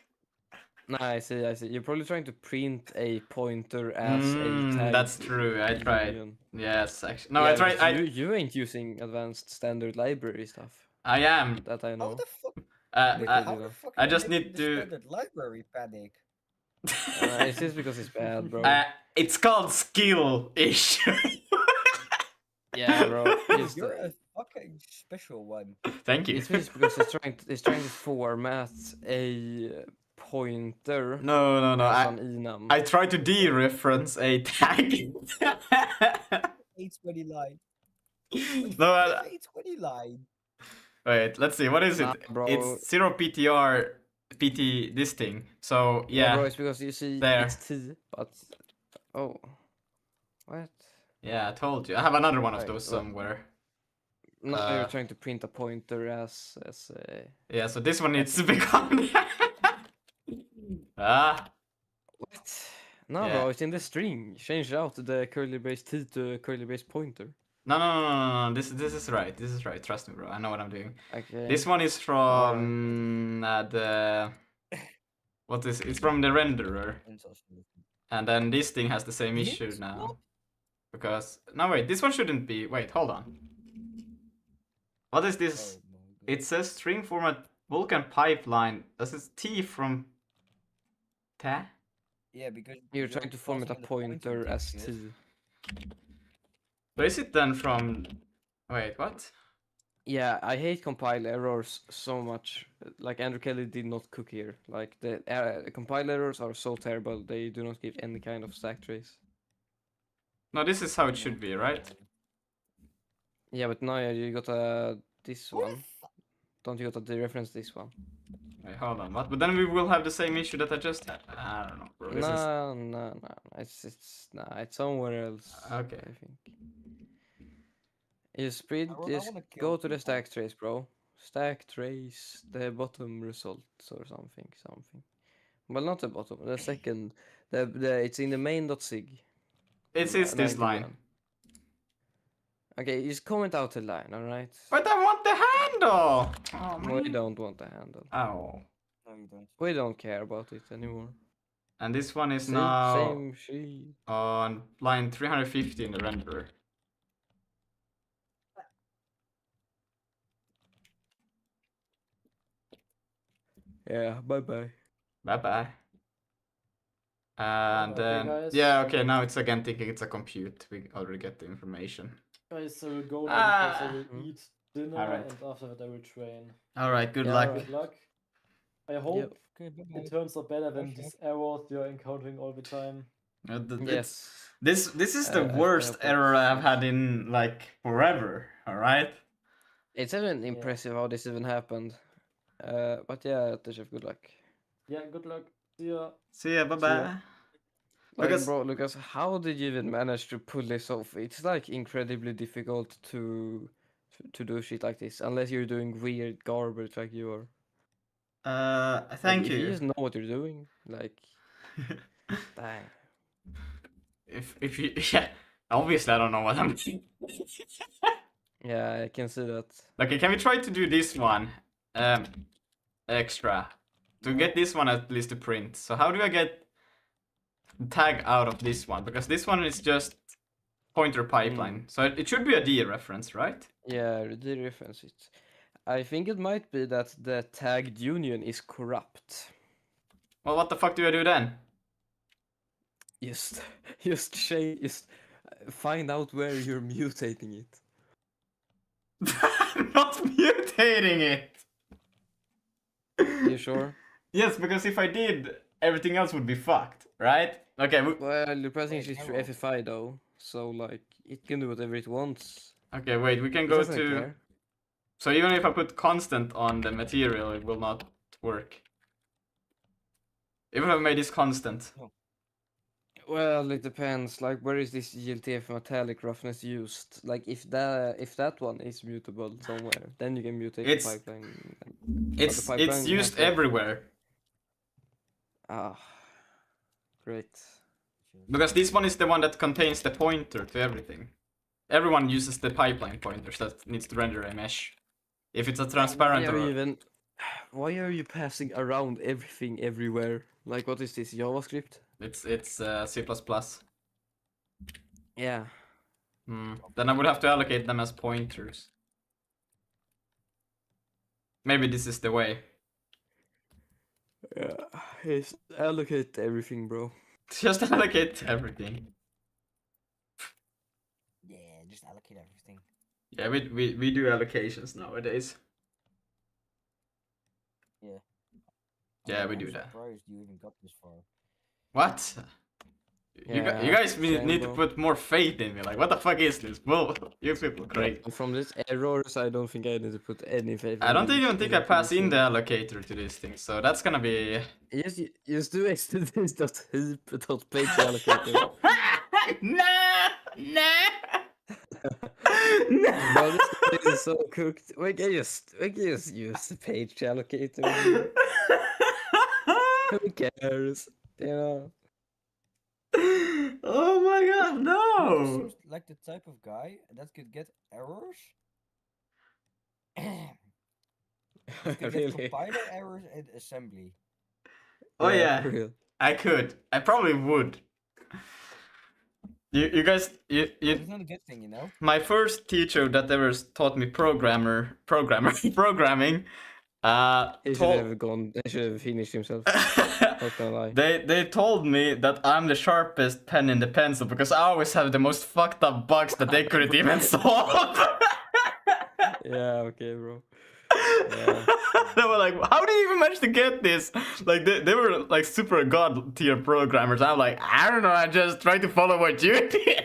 Nah, I see. You're probably trying to print a pointer as a tag. That's true. I tried. boolean. Yes, actually. No, Yeah, I tried. because you ain't using advanced standard library stuff. I am. That I how know. the fuck? Because How you the know. fuck? I am just making need the to- standard library panic. It's just because it's bad, bro. It's called skill-ish. Yeah, bro. Just, You're a fucking special one. Thank you. it's just because it's trying to format a pointer No. as an enum. I tried to dereference a tag. 820 line. No, 820 line. wait, let's see. What is it? Nah, bro. It's 0 PTR PT this thing. So Yeah, bro, yeah. it's because you see There. it's T, but oh, what? Yeah, I told you. I have another one of Right, those well- somewhere. No, Uh, you're trying to print a pointer as a. Yeah, so this one needs to be gone. What? No, Yeah. bro, it's in the string. Change out the curly brace T to a curly brace pointer. No. This is right. This is right. Trust me, bro. I know what I'm doing. Okay. This one is from the. What is? It's from the renderer, and then this thing has the same issue Yes, now. what? Because no, wait. This one shouldn't be. Wait, hold on. What is this? Oh my God. It says string format Vulkan pipeline. Does it T from ta? Yeah, because You're trying to format a passing the pointer as text, T. yes. So is it then from? Wait, what? Yeah, I hate compile errors so much. Like Andrew Kelly did not cook here. Like the compile errors are so terrible. They do not give any kind of stack trace. No, this is how it should be, right? Yeah, but now you got this What one. Don't you got to dereference this one? Wait, hold on. What? But then we will have the same issue that I just had. I don't know, bro. This is No. It's somewhere else. Okay. I think. You spread. I Just wanna go kill to the people. stack trace, bro. Stack trace the bottom results or something. Well, not the bottom. The second. It's in the main.sig. it's this 91. line. Okay, just comment out the line, alright? But I want the handle. Oh, We man. don't want the handle. Oh. No, you don't. We don't care about it anymore. And this one is See? now Same sheet. on line 350 in the renderer. Yeah, bye bye. Bye bye. And Okay, then guys. yeah, okay. Now it's again thinking it's a compute. We already get the information. Guys, I will go now because I will Hmm. eat dinner Alright. and after that I will train. All right. Good Yeah, luck. alright. Good luck. I hope Okay, bye-bye. it turns out better than Okay. these errors you're encountering all the time. Yes. This is the I worst hope error it's- I've had in like forever. All right. It's even impressive how this even happened. But yeah, Teshev, good luck. Yeah, good luck. See ya. See ya. Bye See ya. bye. Like, Because- bro, Lucas, how did you even manage to pull this off? It's like incredibly difficult to do shit like this, unless you're doing weird garbage like you are. Like, Thank if you. you just know what you're doing, like, dang. If you yeah, Obviously, I don't know what I'm doing. Yeah, I can see that. Okay, can we try to do this one? Extra. To get this one at least to print. So how do I get tag out of this one? Because this one is just pointer pipeline. So it should be a D reference, right? Yeah, the reference it. I think it might be that the tagged union is corrupt. Well, what the fuck do I do then? Just find out where you're mutating it. I'm not mutating it! You sure? Yes, because if I did, everything else would be fucked, right? Okay, Well, you're pressing Wait, shift how through long? FFI though, so like it can do whatever it wants. okay, wait, we can It go doesn't to... care. So even if I put constant on the material, it will not work. Even if I made this constant. Well, it depends. Like, where is this GLTF metallic roughness used? Like, if that one is mutable somewhere, then you can mutate It's- the pipeline. It's pipeline it's has used to- everywhere. Ah, great. Because this one is the one that contains the pointer to everything. Everyone uses the pipeline pointers that needs to render a mesh. If it's a transparent Why are you passing around everything everywhere? Like, what is this, JavaScript? it's C++. Yeah. Then I would have to allocate them as pointers. Maybe this is the way. Yeah. Yes, allocate everything, bro. Just allocate everything. Yeah, just allocate everything. Yeah, we do allocations nowadays. Yeah. Yeah, we I'm do that. surprised you even got this far. What? Yeah, you guys same, need to bro. put more faith in me. Like, what the fuck is this? Well, you people crazy. From this errors, I don't think I need to put any faith. I don't even think I pass in the the. allocator to this thing, so that's gonna be. Yes, you just do xtdist.heap.page allocator. Nah. Bro, this is so cooked. We can just use the page allocator. Who cares? You know. Oh my god, This no! seems like the type of guy that could get errors. Could get Really? compiler errors in assembly. Oh yeah, for real. I could. I probably would. You guys, It's not a good thing, you know. my first teacher that ever taught me programming, He should told, have gone. He should have finished himself. Not gonna lie. they told me that I'm the sharpest pen in the pencil because I always have the most fucked up bugs that they couldn't even solve. Yeah. Okay, bro. Yeah. They were like, how do you even manage to get this? Like, they were like super god tier programmers. I'm like, I don't know, I just try to follow what you did.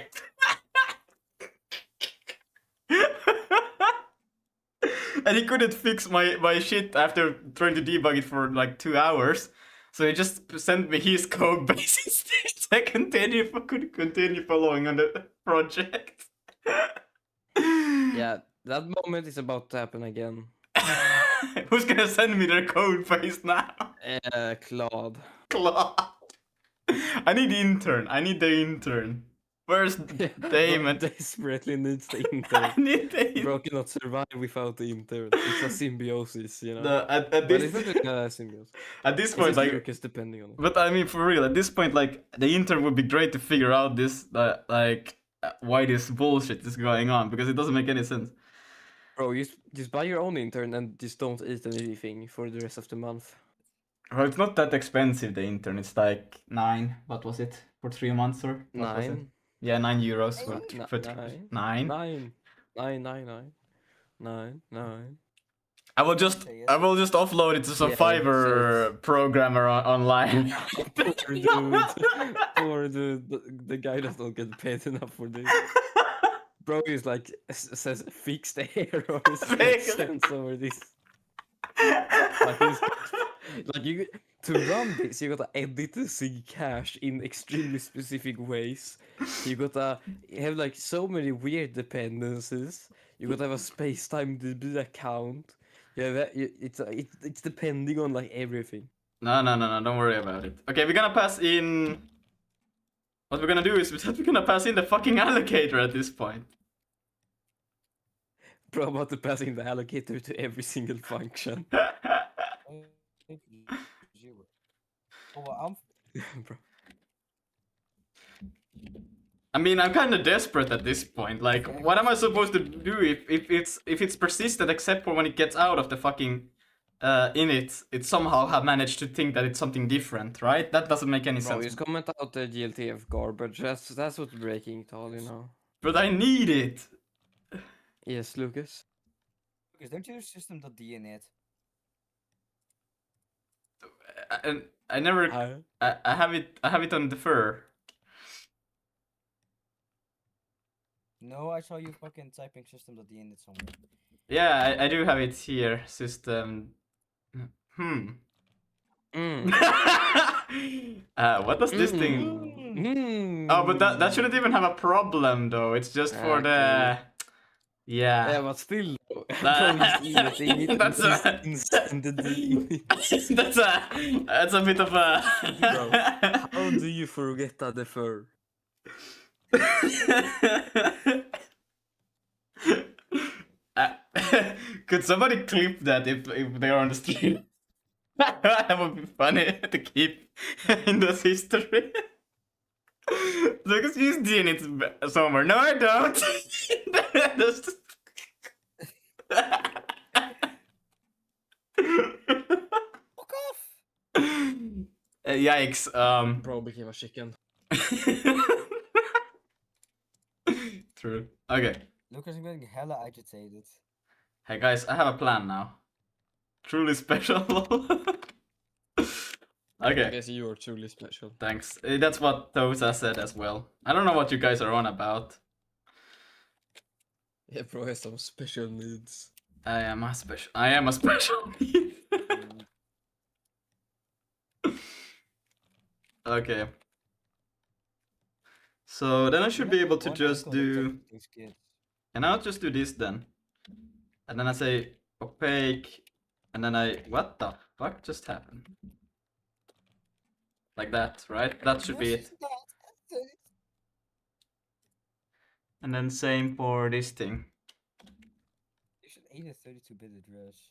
And he couldn't fix my shit after trying to debug it for like 2 hours. So he just sent me his code base instead. So I could continue following on the project. Yeah. That moment is about to happen again. Who's gonna send me their code base now? Claude. Claude. I need the intern. Where's Damon? Desperately needs the I intern. need the intern. Bro cannot survive without the intern. It's a symbiosis, you know. At But this it's not really a symbiosis. at this It's point, just like, Lucas depending on it. but I mean, for real, at this point, like, the intern would be great to figure out this, why this bullshit is going on, because it doesn't make any sense. Bro, just buy your own intern and just don't eat anything for the rest of the month. Well, it's not that expensive, the intern. It's like 9. What was it for 3 months or what was it? 9. Yeah, €9 for Ni- for nine. 9. 9. 9. I will just offload it to some Yeah, Fiverr programmer online. Poor dude, the guy does not get paid enough for this. Bro is like says fixed errors sends over this. Like you to run this, you gotta edit the sig cache in extremely specific ways. You gotta have like so many weird dependencies. You gotta have a space-time DB account. Yeah, it's depending on like everything. No, don't worry about it. Okay, we're gonna pass in what we're gonna do is we're gonna pass in the fucking allocator at this point. Bro, about to passing the allocator to every single function. Zero. Oh, well, Bro. I mean, I'm kind of desperate at this point. Like, what am I supposed to do if it's persistent except for when it gets out of the fucking init? It somehow have managed to think that it's something different, right? That doesn't make any Bro, sense. just comment out the GLTF garbage. That's what's breaking it all, you know. But I need it. Yes, Lucas. Lucas, don't you use system.d in it? And I never. I have it. I have it on defer. No, I saw you fucking typing system.d in it somewhere. Yeah, I do have it here. System. Hmm. Mm. What does this thing? Mm. Oh, but that shouldn't even have a problem though. It's just for the. Yeah, Yeah. but still, That's that's that's a bit of a. Bro, how do you forget that defer? Could somebody clip that if they're on the stream? That would be funny to keep in this history. Lucas, use D in it somewhere. No, I don't. That's- Fuck off! Yikes. Bro became a chicken. True. Okay. Lucas, I'm getting hella agitated. Hey guys, I have a plan now. Truly special. I Okay. guess you are truly special. Thanks. That's what Tosa said as well. I don't know what you guys are on about. Yeah, bro has some special needs. I am a special need. Okay. So then I should be able to just do. These kids. And I'll just do this then. And then I say opaque. And then what the fuck just happened? Like that, right? That should be it. And then same for this thing. You should add a 32-bit address.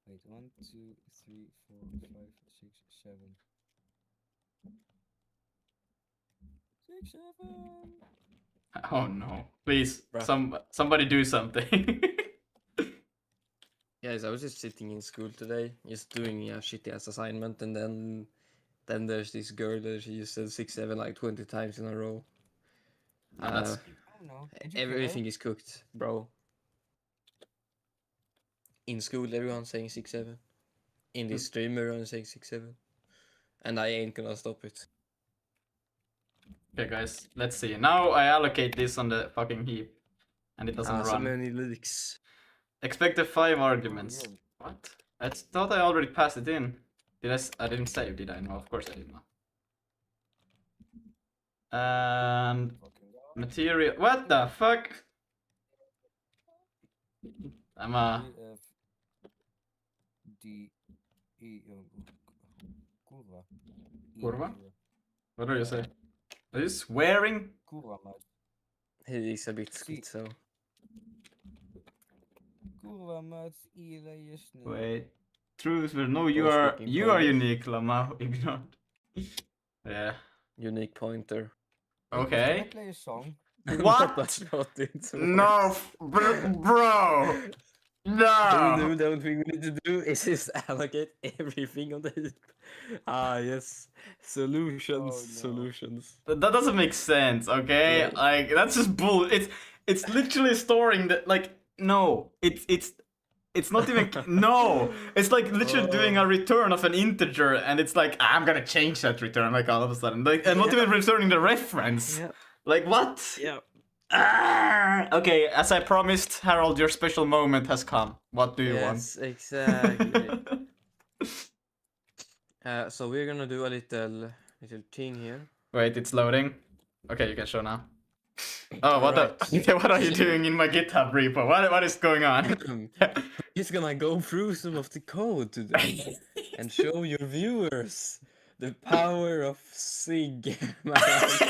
Wait, 1, 2, 3, 4, 5, 6, 7. 6, 7. Oh no. Please, Bruh. somebody do something. Guys, I was just sitting in school today, just doing a shitty ass assignment, and then there's this girl that she just said 6-7 like 20 times in a row. No, that's- I don't know. Did you Everything is cooked, bro. In school, everyone's saying 6-7. In this stream, everyone's saying 6-7. And I ain't gonna stop it. Okay guys, let's see. Now I allocate this on the fucking heap. And it doesn't So run. many leaks. Expect the 5 arguments. yeah. What? I thought I already passed it in. I didn't save, did I? No, of course I did not. And Fucking go. material. What the fuck? I'm a. F, D, E, kurwa. E, Kurwa? kurwa. What do you say? Are you swearing? Kurwa, mać. He is a bit See. schizo. Kurwa, mać, ile jest nie. Wait. Truth will no, you Both are speaking unique, Polish. Lama. Ignore. Yeah. Unique pointer. Can I Okay. play a song? What? That's not it. No, bro. No. The only thing we need to do is just allocate everything on the heap. Ah, yes. Solutions. Oh, no. Solutions. That doesn't make sense, okay? Yeah. Like that's just bull. It's literally storing the like no. It's not even no. It's like literally doing a return of an integer, and it's like I'm gonna change that return like all of a sudden. Like I'm not even returning the reference. Yeah. Like what? Yeah. Okay, as I promised, Harold, your special moment has come. What do you Yes, exactly. So we're gonna do a little thing here. Wait, it's loading. Okay, you can show now. Oh, what the? What are you doing in my GitHub repo? What is going on? He's gonna go through some of the code today and show your viewers The power of Sig. Rust.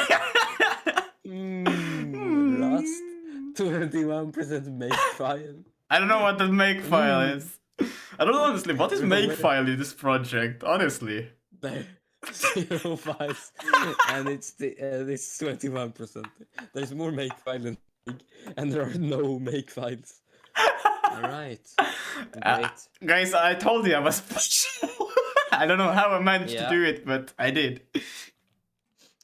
21% makefile. I don't know what the makefile Mm. is. I don't know honestly. What is Bro, where- makefile in this project? Honestly. There, 0 files, and it's 21%. There's more makefile than Sig, and there are no makefiles. All right, great. Guys, I told you I was special. I don't know how I managed to Yeah. do it, but I did.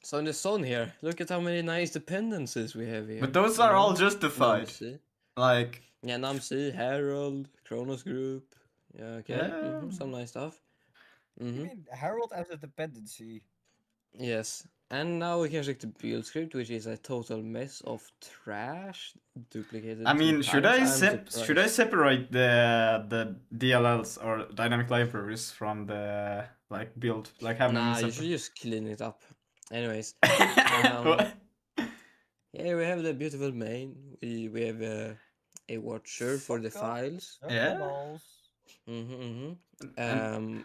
So in the sun here, look at how many nice dependencies we have here. But those you are know? all justified. NumC. Like, Yeah, NumC, Herald, Kronos Group. Yeah, okay. Yeah. Some nice stuff. You Mm-hmm. mean Herald as a dependency? Yes. And now we can check the build script, which is a total mess of trash duplicated. I mean, 2 should times. I I'm should I surprised. separate the DLLs or dynamic libraries from the like build, like have them Nah, you separate? should just clean it up. Anyways, What? yeah, we have the beautiful main. We have a watcher for the Fuck off. files. Suck Yeah. my balls. Mm-hmm. And-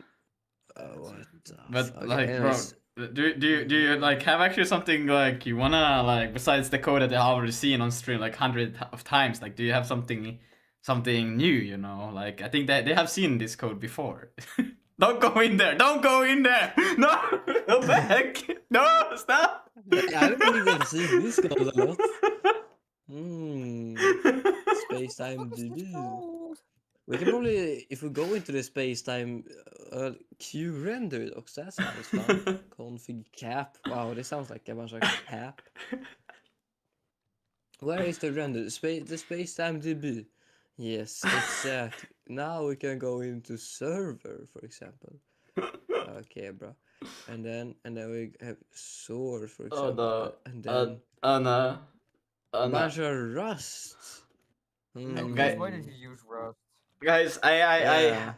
What the But fuck? like, Anyways, bro, do you like have actually something like you wanna like besides the code that you have already seen on stream like hundred of times? Like, do you have something new? You know, like I think that they have seen this code before. Don't go in there! Don't go in there! No! Go back! No! Stop! I don't think I've seen this code a lot. Space-time What is this DB. called? We can probably, if we go into the space-time Q render docs, that sounds fun. Config cap. Wow, this sounds like a bunch of cap. Where is the render? The space-time DB. Yes, exactly. Now we can go into server, for example. Okay, bro. And then we have source, for Oh, example. And then no. a bunch of rust. Okay. Why did you use Rust? Guys, Yeah.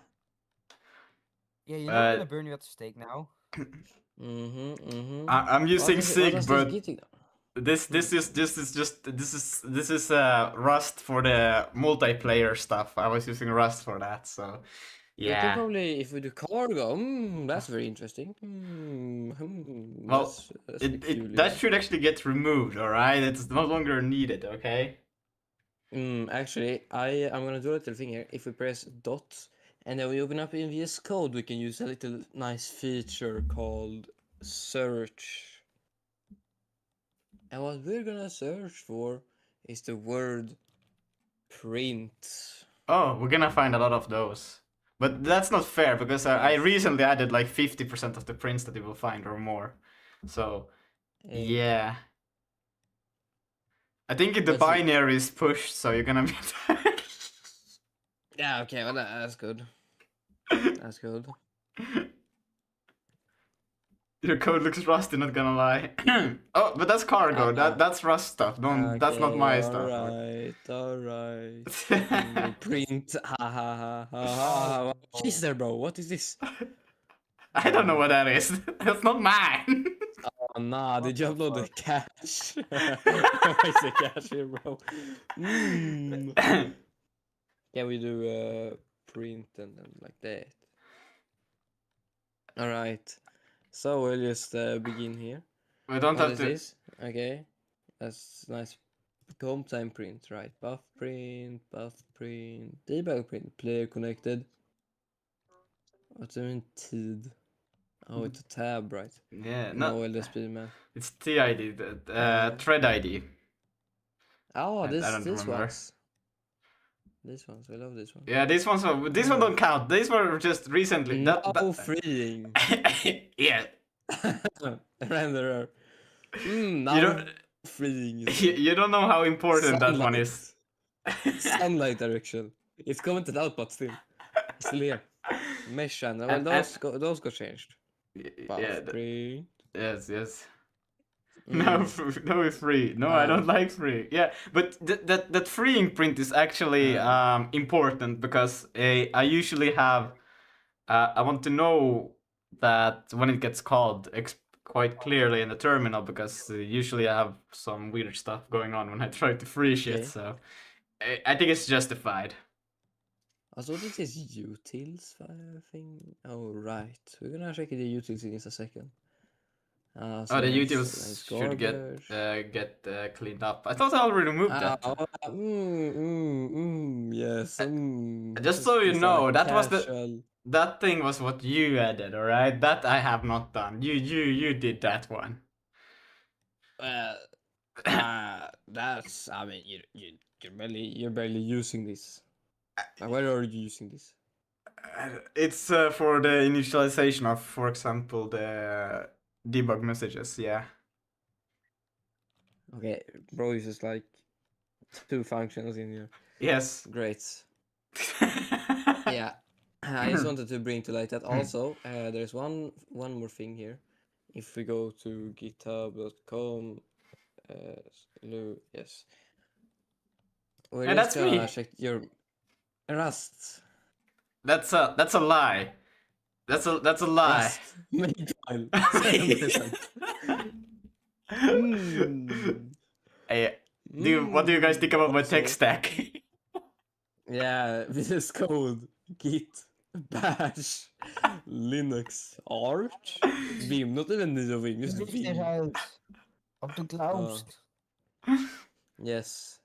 Yeah, you know I'm Uh, gonna burn you at the stake now. I'm using What Sig, does but this getting? this is Rust for the multiplayer stuff. I was using Rust for that, so We can yeah. probably, if we do cargo, that's very interesting. Well, that's That peculiar. should actually get removed, all right? It's no longer needed, okay? Actually, I'm gonna do a little thing here. If we press dot and then we open up in VS Code, we can use a little nice feature called search. And what we're gonna search for is the word print. Oh, we're gonna find a lot of those. But that's not fair because I recently added like 50% of the prints that you will find or more. So, yeah. I think the Let's see. binary is pushed, so you're gonna be. Yeah, okay, well that's good. That's good. Your code looks rusty, not gonna lie. Oh, but that's cargo. That's Rust stuff. Don't. That's not my stuff. Alright. Print. Ha ha ha ha ha. What is there, bro? What is this? I don't know what that is. That's not mine. Oh, nah, What did you the upload the fuck? cache? Where's the cache here, bro? Can we do print and then like that? Alright. So we'll just begin here. We don't What have is to. this? Okay. That's nice. Comp time print, right? Buff print, debug print, player connected. What's the mean tid? Oh, it's a tab, right? Yeah, No no. LSP, man. It's TID, thread ID. Oh, I don't this remember. ones. These ones, I love this one. Yeah, these ones. These one don't count. These were just recently. No freeing. Yeah. Renderer. Now You don't. freeing. You don't know how important that one is. Sunlight direction. It's commented out, but still. It's still here. Mesh channel. Well, those got changed. Buff Yeah. print. Yes. No, no, it's free. No, I don't like free. Yeah, but that freeing print is actually important because I usually have. I want to know that when it gets called quite clearly in the terminal because usually I have some weird stuff going on when I try to free shit. Okay. So I think it's justified. Also, what is this utils thing? Oh, right. We're gonna check the utils in just a second. So Oh, the there's utils should garbage. get cleaned up. I thought I already removed that. Yes. Just so you These are know, casual. that thing was what you added, all right? That I have not done. You did that one. That's. I mean, you're barely using this. Where are you using this? It's for the initialization of, for example, the debug messages. Yeah. Okay, bro uses like 2 functions in here. Yes. Great. Yeah, I just wanted to bring to light that also there's one more thing here. If we go to github.com, yes, we're Hey, just that's gonna me. check your Rust. That's a lie. That's a lie. Rust makefile 7%. Hey, what do you guys think about my tech Also, stack? yeah, VS Code, Git, Bash, Linux, Arch, Vim, not even Ninja Vim, just Lift Vim. eruit. Op de cloud. Yes.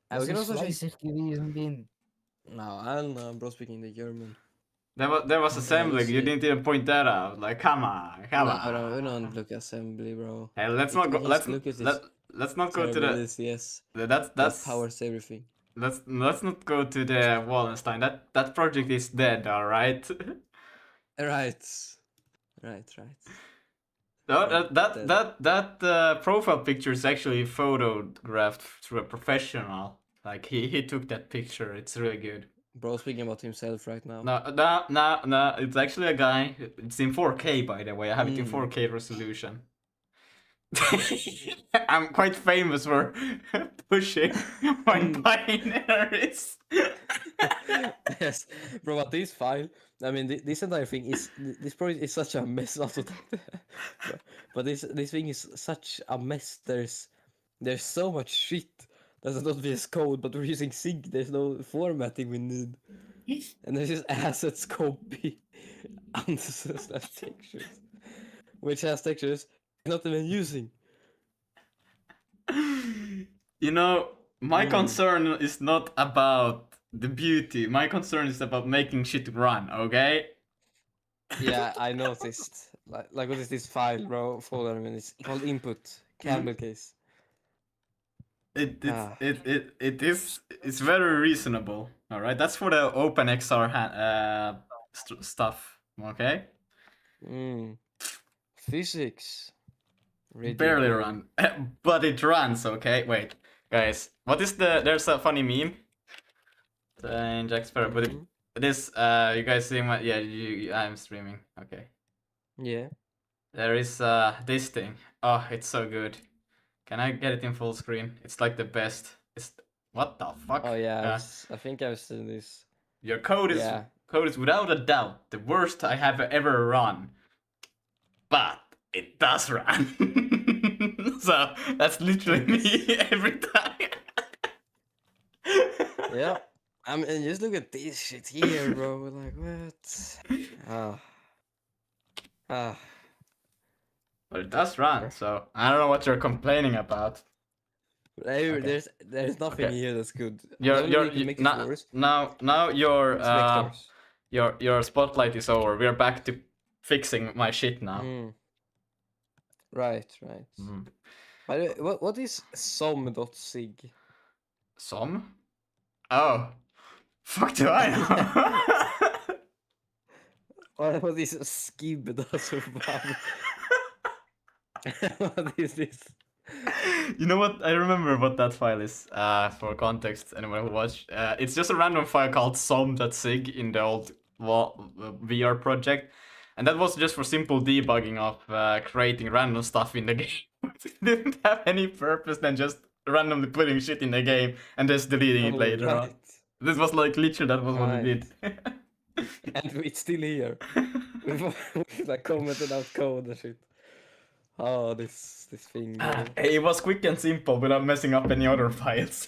Dat we is can een also check. slicer gewesen bin. No, I don't know, bro, speaking the German. There was assembly. let's You see. didn't even point that out. Like, come on. No, we don't look assembly, bro. Hey, let's We not go. can just look at this Let's not go to server the. LCS That that powers everything. let's not go to the Wallenstein. That project is dead. All right. Right. No, Dead. that profile picture is actually photographed through a professional. Like he took that picture. It's really good. Bro speaking about himself right now. No. It's actually a guy. It's in 4K, by the way. I have it in Mm. 4K resolution. I'm quite famous for pushing my binaries. Yes, bro, but this file, I mean, this entire thing is, this project is such a mess. Also, but this thing is such a mess. There's so much shit. That's not VS Code, but we're using Sig. There's no formatting we need, and there's just assets copy slash textures, which has textures we're not even using. You know, my concern is not about the beauty. My concern is about making shit run, okay? Yeah, I noticed. Like what is this file, bro? Folder. I mean, it's called input Campbell case. It it's very reasonable. All right, that's for the OpenXR stuff. Okay. Physics. Barely run, but it runs. Okay, wait, guys. What is There's a funny meme. In Jack's but it is. You guys see my? Yeah, I'm streaming. Okay. Yeah. There is this thing. Oh, it's so good. Can I get it in full screen? It's like the best. What the fuck? Oh yeah, I think I've seen this. Your code is without a doubt the worst I have ever run. But it does run. So that's literally me every time. Yeah. I mean, just look at this shit here, bro. Like what? But it does run, so I don't know what you're complaining about. There's nothing here that's good. Now your spotlight is over. We're back to fixing my shit now. Right. By the way, what is som.sig? Som? Oh, fuck do I know? What is skib? What is this? You know what? I remember what that file is. For context, anyone who watched, it's just a random file called som.sig in the old VR project, and that was just for simple debugging of creating random stuff in the game. It didn't have any purpose than just randomly putting shit in the game and just deleting it later on. This was like literally that was what it did. And it's still here. We've like commented out code and shit. Oh, this thing. It was quick and simple without messing up any other files.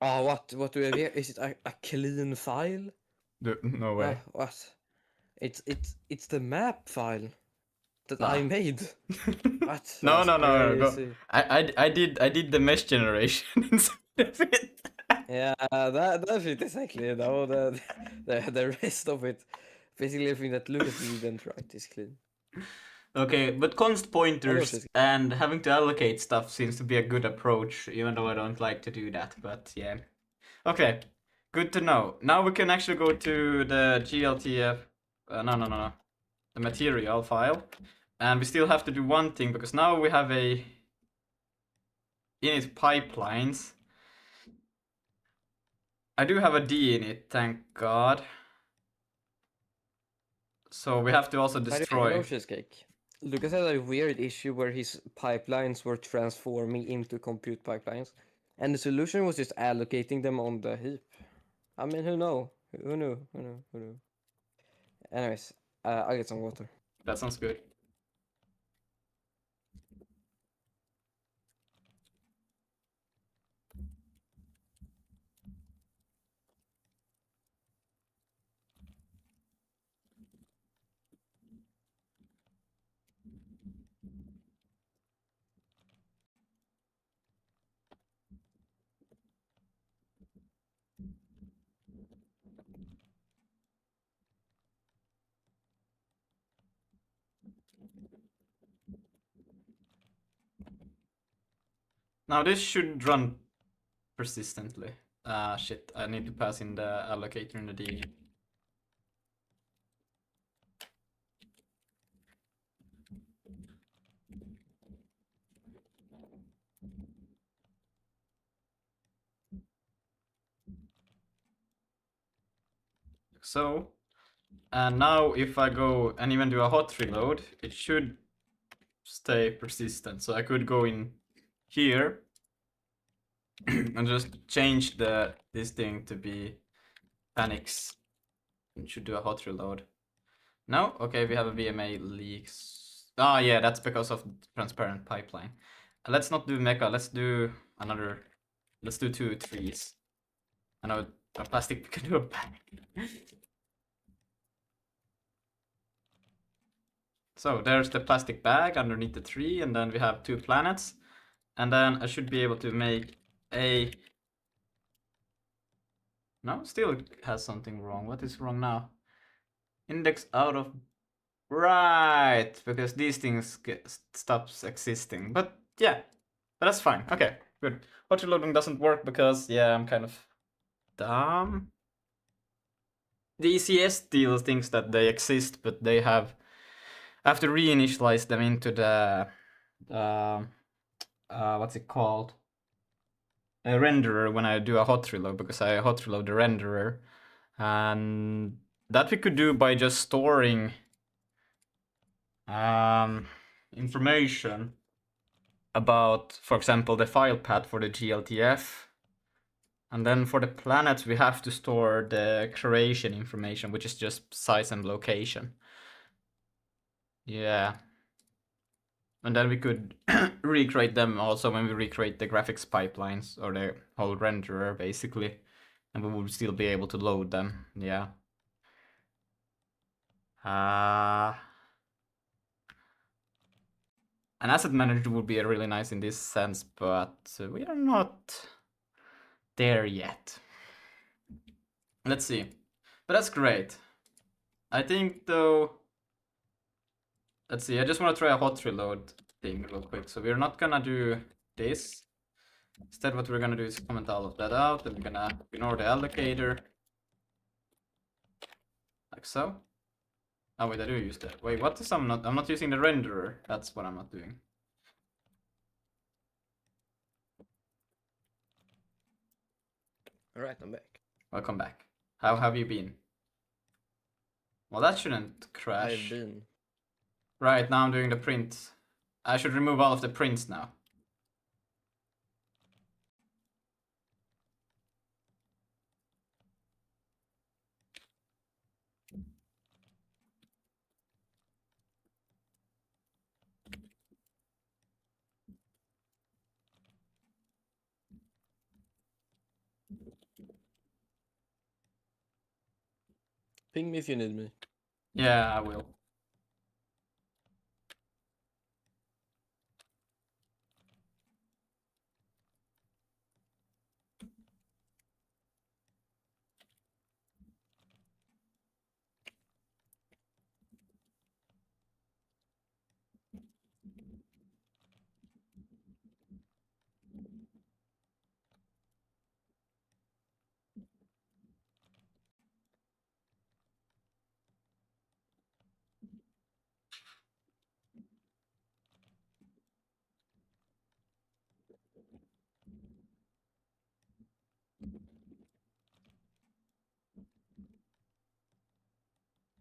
Oh, what do we have here? Is it a clean file? No way. What? It's the map file that Ah. I made. What? No, That's no, no, go. crazy. I did the mesh generation inside of it. Yeah, that it is actually no the rest of it, basically everything that Lucas didn't write is clean. Okay, but const And pointers also, and having to allocate stuff seems to be a good approach, even though I don't like to do that, but yeah. Okay, good to know. Now we can actually go to the GLTF, no, the material file. And we still have to do one thing, because now we have a init pipelines. I do have a D in it, thank God. So we have to also by the way, destroy. Cheesecake. Lucas had a weird issue where his pipelines were transforming into compute pipelines, and the solution was just allocating them on the heap. I mean, who know? Who knew? Who knew? Who knew? Anyways, I'll get some water. That sounds good. Now this should run persistently. Ah, shit, I need to pass in the allocator in the D. So, and now if I go and even do a hot reload, it should stay persistent. So I could go in here and just change this thing to be panics. It should do a hot reload. No? Okay, we have a VMA leaks. Ah, yeah, that's because of transparent pipeline. Let's not do mecha, let's do another. Let's do 2 trees. I know a plastic can do a bag. So there's the plastic bag underneath the tree, and then we have 2 planets. And then I should be able to make a... No, still has something wrong. What is wrong now? Index out of... Right, because these things stops existing. But yeah, but that's fine. Okay, good. Hot reloading doesn't work because, yeah, I'm kind of dumb. The ECS still thinks that they exist, but they have... I have to reinitialize them into the... what's it called? A renderer when I do a hot reload, because I hot reload the renderer. And that we could do by just storing information about, for example, the file path for the GLTF. And then for the planets, we have to store the creation information, which is just size and location. Yeah. And then we could recreate them also when we recreate the graphics pipelines or the whole renderer, basically. And we would still be able to load them. Yeah. An asset manager would be really nice in this sense, but we are not there yet. Let's see. But that's great. I think though... Let's see, I just want to try a hot reload thing real quick. So we're not gonna do this. Instead what we're gonna do is comment all of that out, and we're gonna ignore the allocator. Like so. Oh wait, I do use that. Wait, what is I'm not using the renderer. That's what I'm not doing. Alright, I'm back. Welcome back. How have you been? Well, that shouldn't crash. I've been. Right, now I'm doing the print. I should remove all of the prints now. Ping me if you need me. Yeah, I will.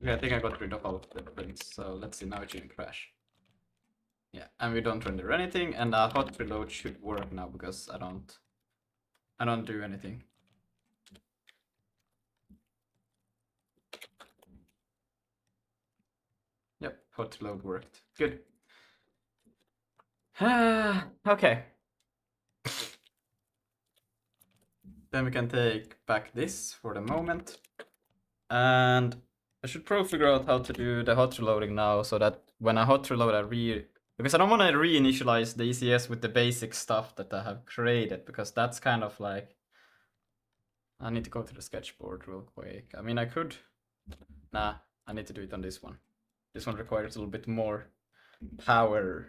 Okay, I think I got rid of all of the prints, so let's see, now it shouldn't crash. Yeah, and we don't render anything, and hot reload should work now because I don't do anything. Yep, hot reload worked. Good. Okay. Then we can take back this for the moment. And I should probably figure out how to do the hot reloading now so that when I hot reload because I don't want to reinitialize the ECS with the basic stuff that I have created, because that's kind of like, I need to go to the sketchboard real quick. I mean, I could, nah, I need to do it on this one. This one requires a little bit more power.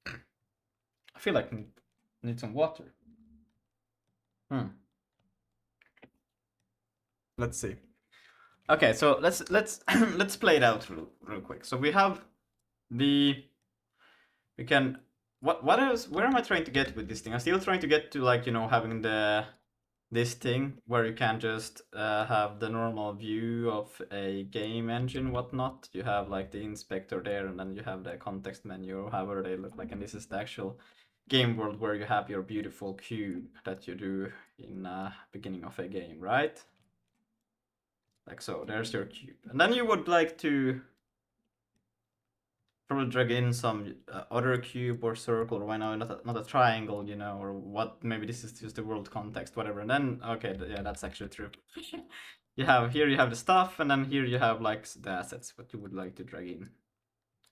I feel like I need some water. Let's see. Okay, so let's let's play it out real quick. So we have we can, what else, where am I trying to get with this thing? I'm still trying to get to, like, you know, having this thing where you can just have the normal view of a game engine, whatnot. You have like the inspector there, and then you have the context menu, or however they look like, and this is the actual game world where you have your beautiful cube that you do in beginning of a game, right? Like so, there's your cube. And then you would like to probably drag in some other cube or circle, or why not a triangle, you know, or what, maybe this is just the world context, whatever. And then, okay, yeah, that's actually true. You have the stuff, and then here you have like the assets, what you would like to drag in.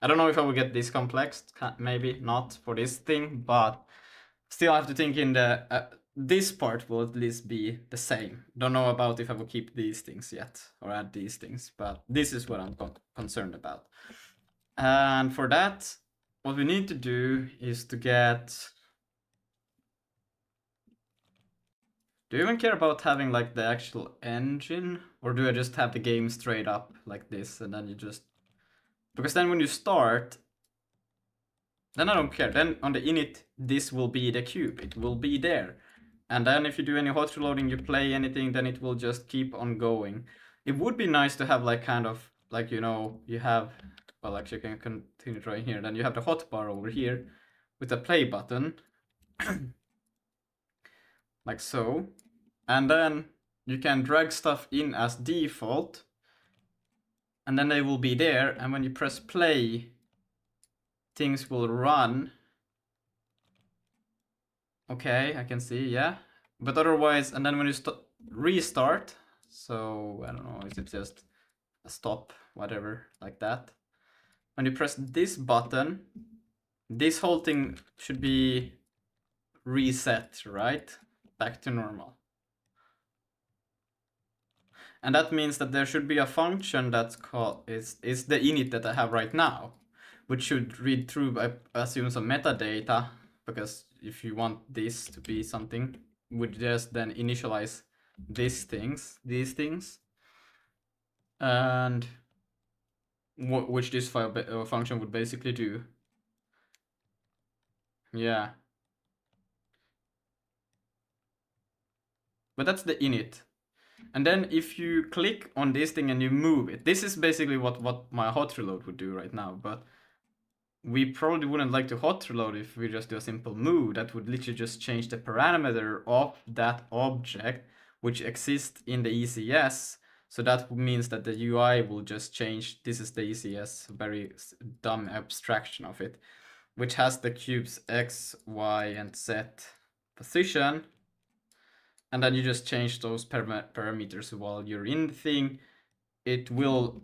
I don't know if I will get this complex, maybe not for this thing, but still I have to think in the, this part will at least be the same. Don't know about if I will keep these things yet, or add these things, but this is what I'm concerned about. And for that, what we need to do is to get... Do you even care about having like the actual engine? Or do I just have the game straight up like this, and then you just... Because then when you start, then I don't care. Then on the init, this will be the cube. It will be there. And then if you do any hot reloading, you play anything, then it will just keep on going. It would be nice to have like kind of, like, you know, you have... Well, actually, I can continue trying here. Then you have the hotbar over here with the play button. Like so. And then you can drag stuff in as default. And then they will be there. And when you press play, things will run. Okay, I can see, yeah. But otherwise, and then when you restart, so I don't know, is it just a stop, whatever, like that. When you press this button, this whole thing should be reset, right? Back to normal. And that means that there should be a function that's called, is the init that I have right now, which should read through, I assume, some metadata, because if you want this to be something, would just then initialize these things, and which this function would basically do. Yeah. But that's the init. And then if you click on this thing and you move it, this is basically what my hot reload would do right now, but we probably wouldn't like to hot reload if we just do a simple move. That would literally just change the parameter of that object, which exists in the ECS. So that means that the UI will just change. This is the ECS, very dumb abstraction of it, which has the cube's X, Y, and Z position. and then you just change those parameters while you're in the thing. It will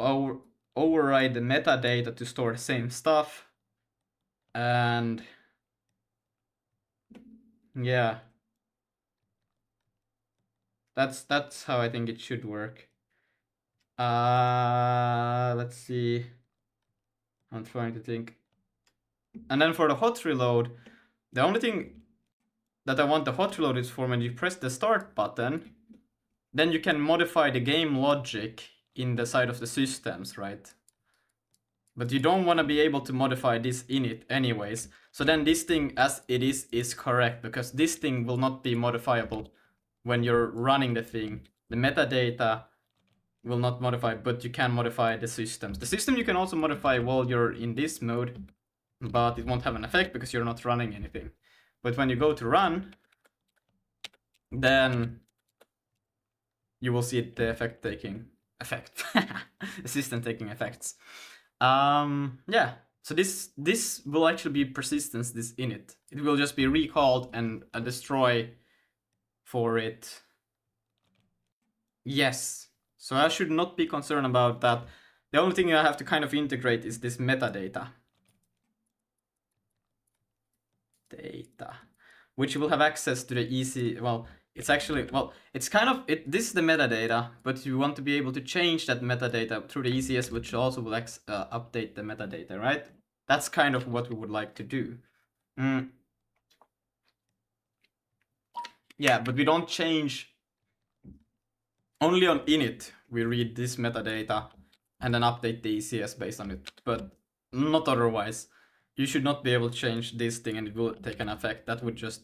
override the metadata to store the same stuff. And yeah, that's how I think it should work. Let's see. I'm trying to think. And then for the hot reload, the only thing that I want the hot reload is for when you press the start button, then you can modify the game logic in the side of the systems, right? But you don't want to be able to modify this in it anyways. So then this thing as it is correct, because this thing will not be modifiable when you're running the thing. The metadata will not modify, but you can modify the systems. The system you can also modify while you're in this mode, but it won't have an effect because you're not running anything. But when you go to run, then you will see the effect taking effect. The system taking effects. Yeah. So this will actually be persistence, this init. It will just be recalled and a destroy for it. Yes. So I should not be concerned about that. The only thing I have to kind of integrate is this metadata. Data. Which will have access to the easy, well, it's actually, well, it's kind of, this is the metadata, but you want to be able to change that metadata through the ECS, which also will update the metadata, right? That's kind of what we would like to do. Yeah, but we don't change, only on init, we read this metadata and then update the ECS based on it, but not otherwise. You should not be able to change this thing and it will take an effect. That would just,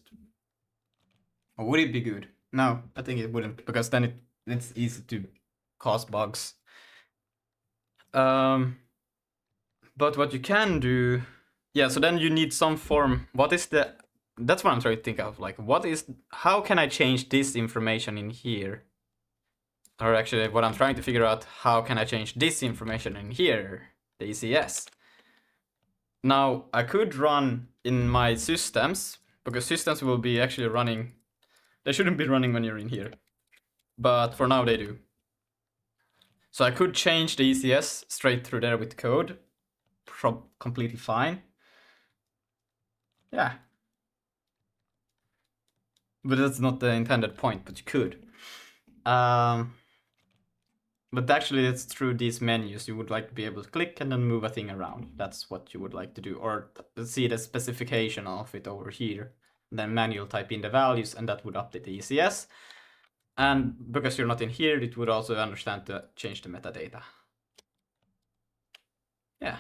or would it be good? No, I think it wouldn't, because then it's easy to cause bugs. But what you can do, yeah, so then you need some form. What is the, that's what I'm trying to think of, like, how can I change this information in here? Or actually, what I'm trying to figure out, how can I change this information in here, the ECS? Now, I could run in my systems, because systems will be actually running, they shouldn't be running when you're in here, but for now they do. So I could change the ECS straight through there with code, completely fine. Yeah. But that's not the intended point, but you could. But actually it's through these menus you would like to be able to click and then move a thing around. That's what you would like to do, or see the specification of it over here. Then manual type in the values and that would update the ECS. And because you're not in here, it would also understand to change the metadata. Yeah.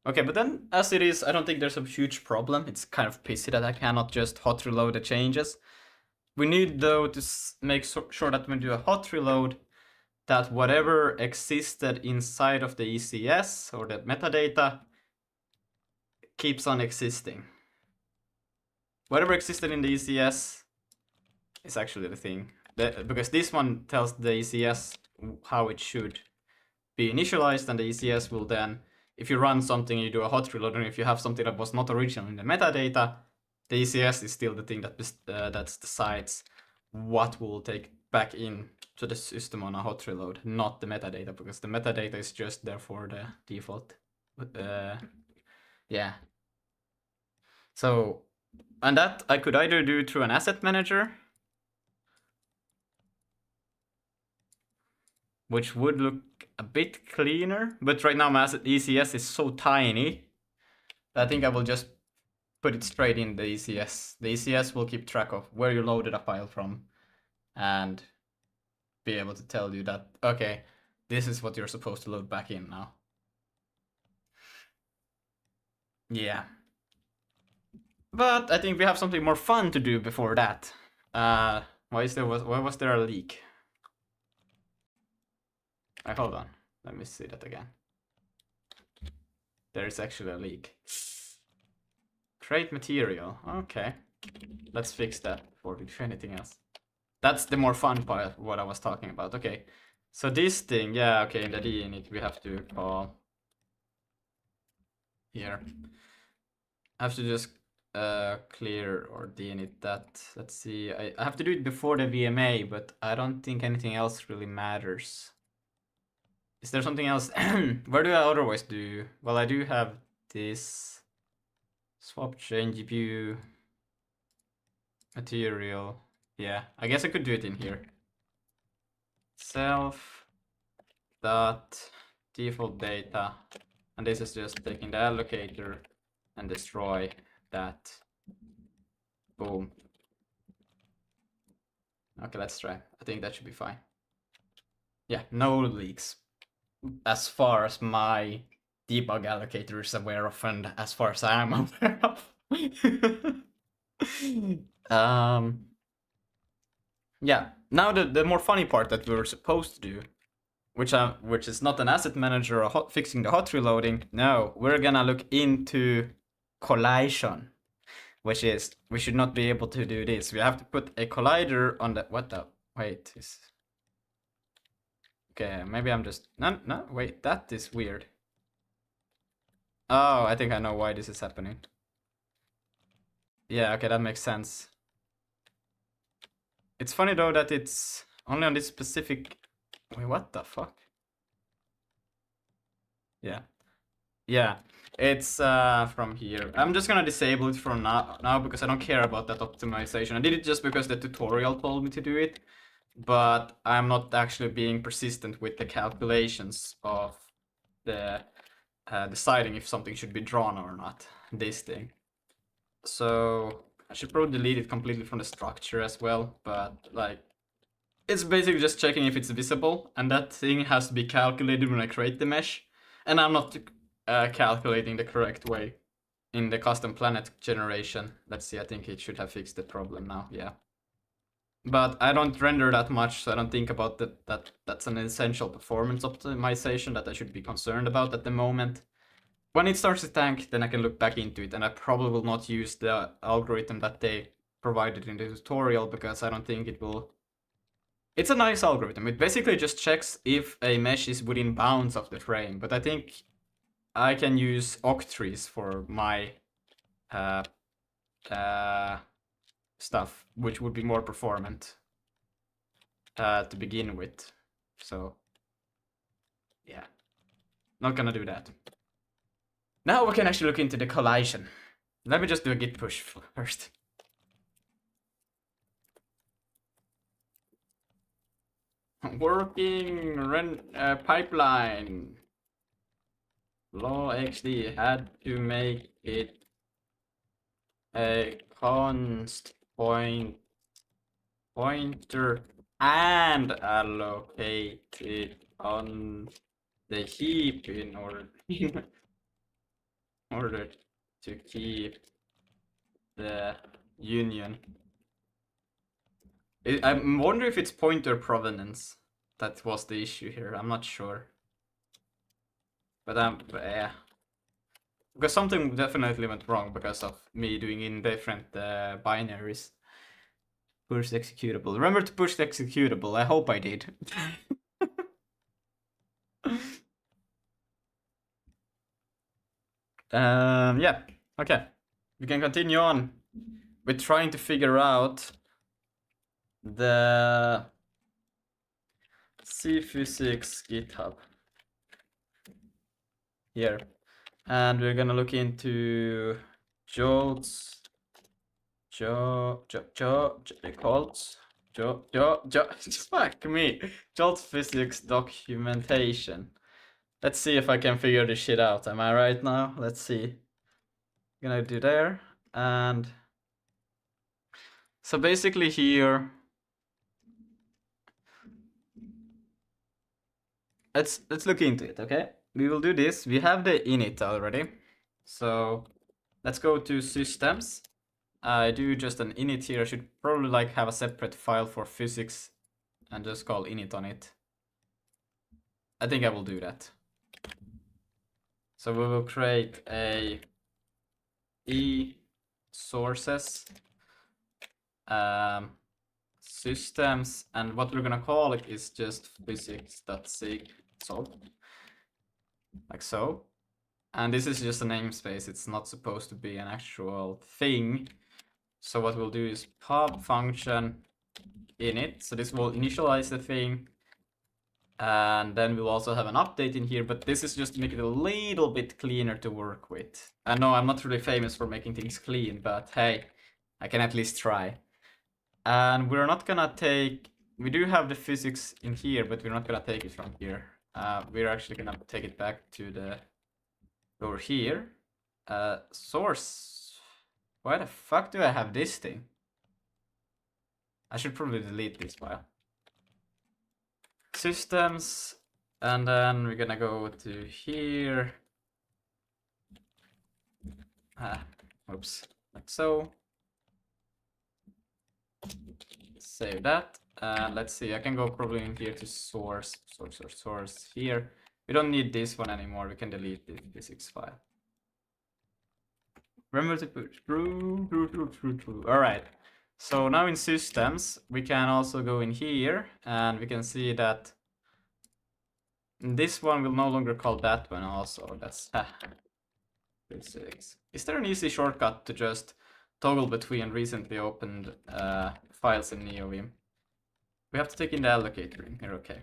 Okay, but then as it is, I don't think there's a huge problem. It's kind of pissy that I cannot just hot reload the changes. We need though to make sure that when we do a hot reload, that whatever existed inside of the ECS or the metadata keeps on existing. Whatever existed in the ECS is actually the thing. Because this one tells the ECS how it should be initialized, and the ECS will then, if you run something, you do a hot reload, and if you have something that was not original in the metadata, the ECS is still the thing that decides what will take back in to the system on a hot reload, not the metadata, because the metadata is just there for the default. Yeah. So, and that I could either do through an asset manager, which would look a bit cleaner, but right now my ECS is so tiny that I think I will just put it straight in the ECS. The ECS will keep track of where you loaded a file from and be able to tell you that, okay, this is what you're supposed to load back in now. Yeah. But I think we have something more fun to do before that. Why was there a leak? Hold on. Let me see that again. There is actually a leak. Create material. Okay. Let's fix that before we do anything else. That's the more fun part, what I was talking about. Okay. So this thing, yeah, okay, in the init we have to call here. I have to just clear or deinit that. Let's see. I have to do it before the VMA, but I don't think anything else really matters. Is there something else? Where do I otherwise do? Well, I do have this swap chain GPU material. Yeah, I guess I could do it in here. Self dot default data, and this is just taking the allocator and destroy that. Boom. Okay, let's try. I think that should be fine. Yeah, no leaks. As far as my debug allocator is aware of, and as far as I am aware of. Yeah, now the more funny part that we were supposed to do, which is not an asset manager or fixing the hot reloading. No, we're gonna look into collation, which is we should not be able to do this. We have to put a collider on the wait is. Okay, maybe I'm just no wait, that is weird. Oh, I think I know why this is happening. Yeah, okay, that makes sense. It's funny though that it's only on this specific. Wait, what the fuck? Yeah. Yeah, it's from here. I'm just gonna disable it from now because I don't care about that optimization. I did it just because the tutorial told me to do it, but I'm not actually being persistent with the calculations of the deciding if something should be drawn or not, this thing. So I should probably delete it completely from the structure as well, but like it's basically just checking if it's visible, and that thing has to be calculated when I create the mesh, and I'm not calculating the correct way in the custom planet generation. Let's see, I think it should have fixed the problem now, yeah. But I don't render that much, so I don't think about that's an essential performance optimization that I should be concerned about at the moment. When it starts to tank, then I can look back into it, and I probably will not use the algorithm that they provided in the tutorial because I don't think it will. It's a nice algorithm. It basically just checks if a mesh is within bounds of the frame, but I think I can use octrees for my stuff, which would be more performant to begin with. So, yeah, not gonna do that. Now we can actually look into the collation. Let me just do a git push first. Working pipeline. Law XD had to make it a const pointer and allocate it on the heap in order to keep the union. I'm wondering if it's pointer provenance that was the issue here. I'm not sure. But yeah. Because something definitely went wrong because of me doing in different binaries. Push the executable. Remember to push the executable. I hope I did. Yeah. Okay. We can continue on with trying to figure out the C Physics GitHub here, and we're gonna look into Jolt's fuck me, Jolt physics documentation. Let's see if I can figure this shit out. Am I right now? Let's see. Gonna do there, and so basically here, let's look into it. Okay, we will do this. We have the init already, so let's go to systems. I do just an init here. I should probably like have a separate file for physics and just call init on it. I think I will do that. So we will create a e sources systems, and what we're gonna call it is just physics.sig solve, like so. And this is just a namespace, it's not supposed to be an actual thing. So what we'll do is pub function init. So this will initialize the thing. And then we'll also have an update in here, but this is just to make it a little bit cleaner to work with. I know I'm not really famous for making things clean, but hey, I can at least try. And we're not gonna take, we do have the physics in here, but we're not gonna take it from here. We're actually gonna take it back to the, over here. Source. Why the fuck do I have this thing? I should probably delete this file. Systems, and then we're gonna go to here. Oops, like so. Save that, and let's see, I can go probably in here to source here. We don't need this one anymore, we can delete the physics file. Remember to put true. Alright, so now in systems, we can also go in here, and we can see that this one will no longer call that one also. That's physics. Is there an easy shortcut to just toggle between recently opened files in NeoVim? We have to take in the allocator in here, okay.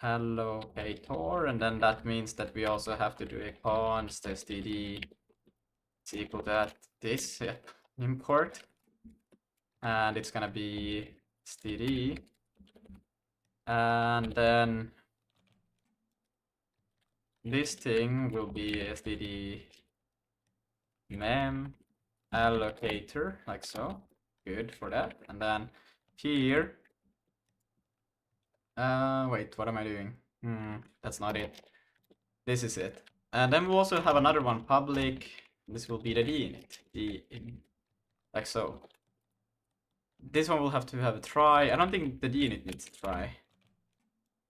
Allocator, and then that means that we also have to do a const std is equal to that, this, yeah, import. And it's gonna be std. And then this thing will be std mem allocator, like so. Good for that. And then here, wait, what am I doing? That's not it. This is it. And then we'll also have another one, public. This will be the dinit, like so. This one will have to have a try. I don't think the dinit needs a try.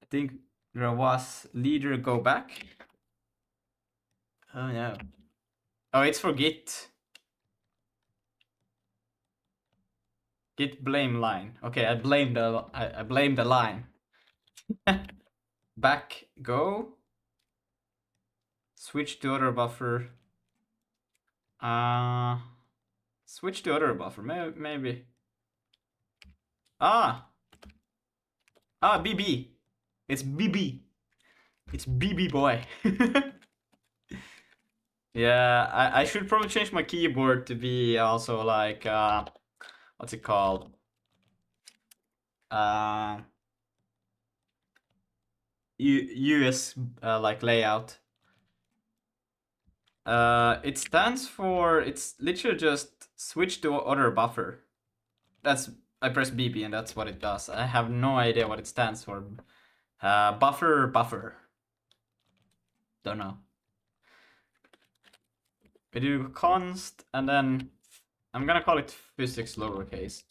I think there was leader go back. Oh no. Oh, it's for git. Git blame line. Okay, I blame the line. Back go. Switch to other buffer. Switch to other buffer. Maybe. BB. It's BB. It's BB boy. Yeah, I should probably change my keyboard to be also like what's it called? US like layout. It stands for, it's literally just switch to other buffer. That's, I press BB and that's what it does. I have no idea what it stands for. Buffer. Don't know. We do const, and then I'm gonna call it physics lowercase.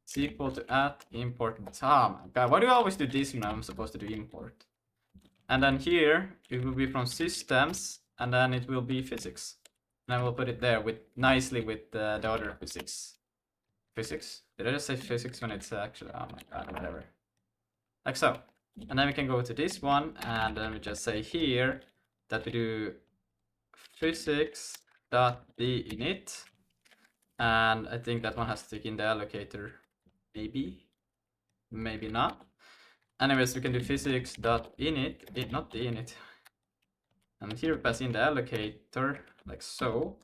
It's equal to @import. Oh my god, why do I always do this when I'm supposed to do import? And then here it will be from systems, and then it will be physics. And I will put it there with nicely with the other physics. Physics? Did I just say physics when it's actually, oh my god, whatever. Like so. And then we can go to this one, and then we just say here that we do physics.dinit, and I think that one has to take in the allocator, maybe not. Anyways, we can do physics.init, not the init, and here we pass in the allocator like so,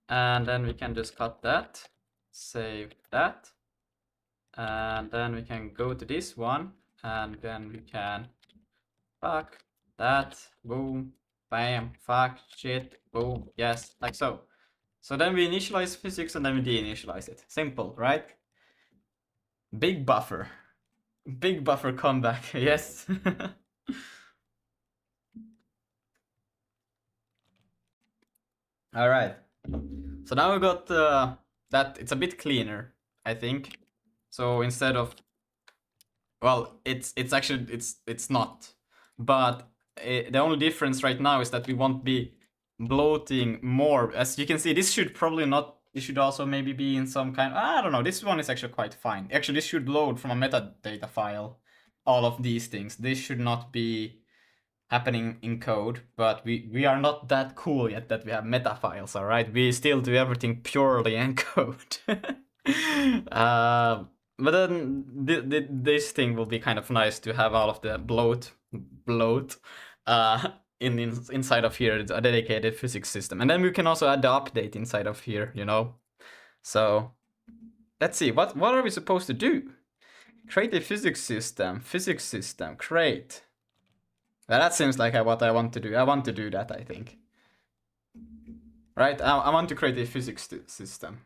and then we can just cut that, save that, and then we can go to this one, and then we can fuck that, boom, bam, fuck, shit, boom, yes, like so. So then we initialize physics and then we deinitialize it. Simple, right? Big buffer comeback, yes. All right. So now we got that. It's a bit cleaner, I think. So instead of, well, it's actually it's not, but the only difference right now is that we won't be bloating more. As you can see, this should probably not. This should also maybe be in some kind. I don't know. This one is actually quite fine. Actually, this should load from a metadata file. All of these things. This should not be happening in code, but we are not that cool yet that we have meta files, all right? We still do everything purely in code. But then this thing will be kind of nice to have all of the bloat inside of here. It's a dedicated physics system, and then we can also add the update inside of here, you know. So let's see, what are we supposed to do? Create a physics system, create. Well, that seems like what I want to do. I want to do that, I think. Right, I want to create a physics system.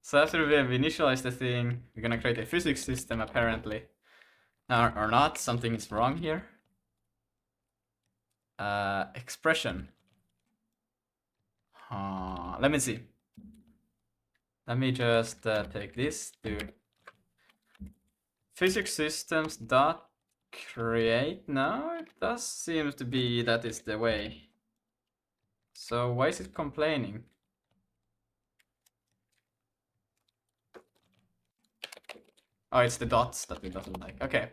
So after we have initialized the thing, we're gonna create a physics system apparently. Or not, something is wrong here. Expression. Let me see. Let me just take this to physics systems dot create. No, it does seem to be that is the way. So why is it complaining? Oh, it's the dots that it doesn't like. Okay.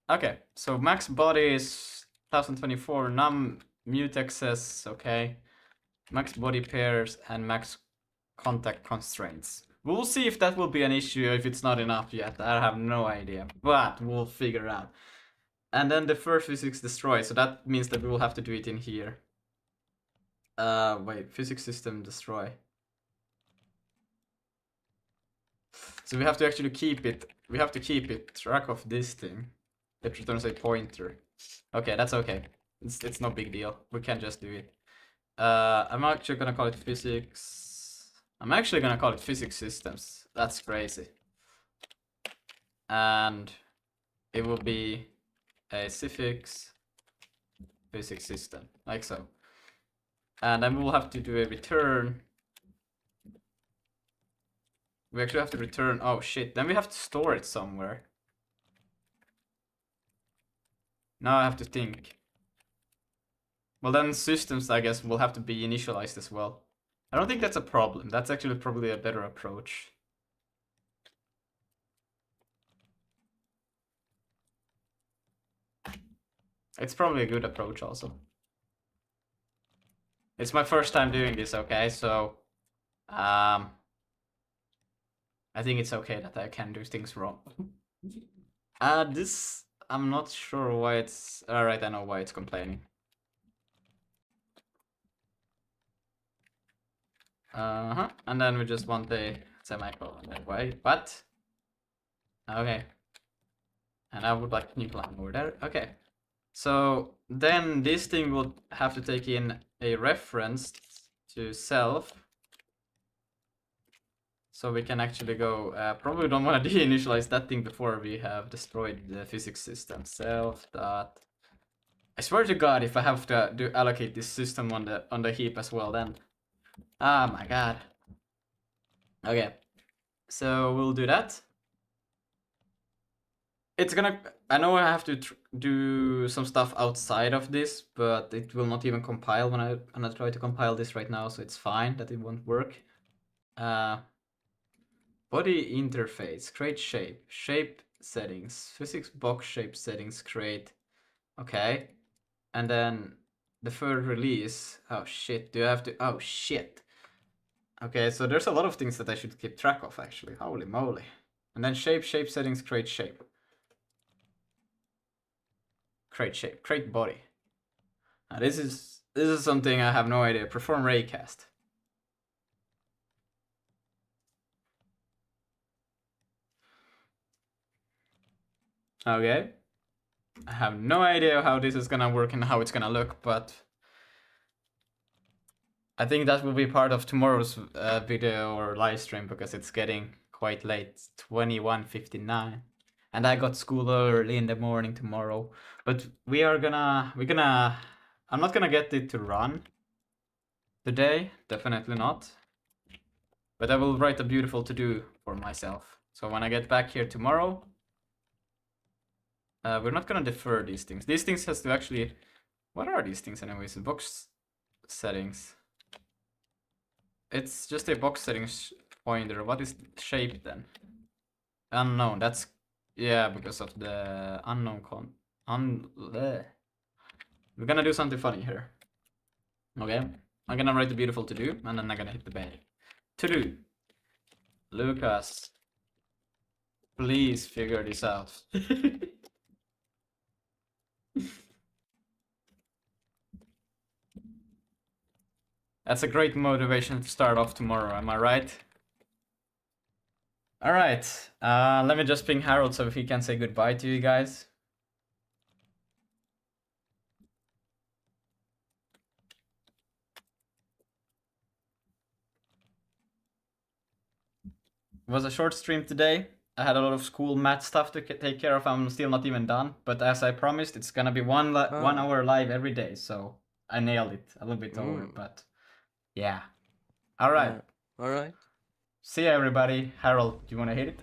Okay, so max body is 1024, num mutexes, okay. Max body pairs and max contact constraints. We'll see if that will be an issue, if it's not enough yet. I have no idea, but we'll figure out. And then the first physics destroy, so that means that we will have to do it in here. Wait, physics system destroy. So we have to actually keep it, track of this thing. It returns a pointer. Okay, that's okay. It's no big deal. We can just do it. I'm actually gonna call it physics. I'm actually gonna call it physics systems. That's crazy. And it will be a suffix physics system, like so. And then we'll have to do a return. We actually have to return, oh shit, then we have to store it somewhere. Now I have to think. Well then systems, I guess, will have to be initialized as well. I don't think that's a problem. That's actually probably a better approach. It's probably a good approach also. It's my first time doing this, okay, so I think it's okay that I can do things wrong. This, I'm not sure why it's, alright, I know why it's complaining. And then we just want a semicolon that way, but okay. And I would like a new line over there. Okay. So then this thing will have to take in a reference to self. So we can actually go, probably don't want to deinitialize that thing before we have destroyed the physics system. Self dot. I swear to God, if I have to allocate this system on the heap as well, then. Oh my God. Okay. So we'll do that. It's gonna, I know I have to do some stuff outside of this, but it will not even compile when I try to compile this right now, so it's fine that it won't work. Body interface, create shape settings, physics box shape settings, create. Okay. And then the third release. Oh shit, do I have to, oh shit. Okay, so there's a lot of things that I should keep track of actually, holy moly. And then shape settings, create shape. Create shape, create body. Now this is something I have no idea. Perform raycast. Okay. I have no idea how this is gonna work and how it's gonna look, but I think that will be part of tomorrow's video or live stream because it's getting quite late, 21:59. And I got school early in the morning tomorrow. But we're gonna, I'm not gonna get it to run today, definitely not. But I will write a beautiful to-do for myself. So when I get back here tomorrow, we're not gonna defer these things. These things has to actually, what are these things anyways? Box settings. It's just a box settings pointer. What is shape then? Unknown, that's Yeah, because of the unknown bleh. We're gonna do something funny here. Okay? I'm gonna write the beautiful to do, and then I'm gonna hit the bay. To do. Lucas, please figure this out. That's a great motivation to start off tomorrow, am I right? Alright, let me just ping Harold so he can say goodbye to you guys. It was a short stream today. I had a lot of school math stuff to take care of. I'm still not even done. But as I promised, it's gonna be 1 hour live every day. So I nailed it. A little bit over, but yeah. All right. All right. See ya, everybody. Harold, do you want to hit it?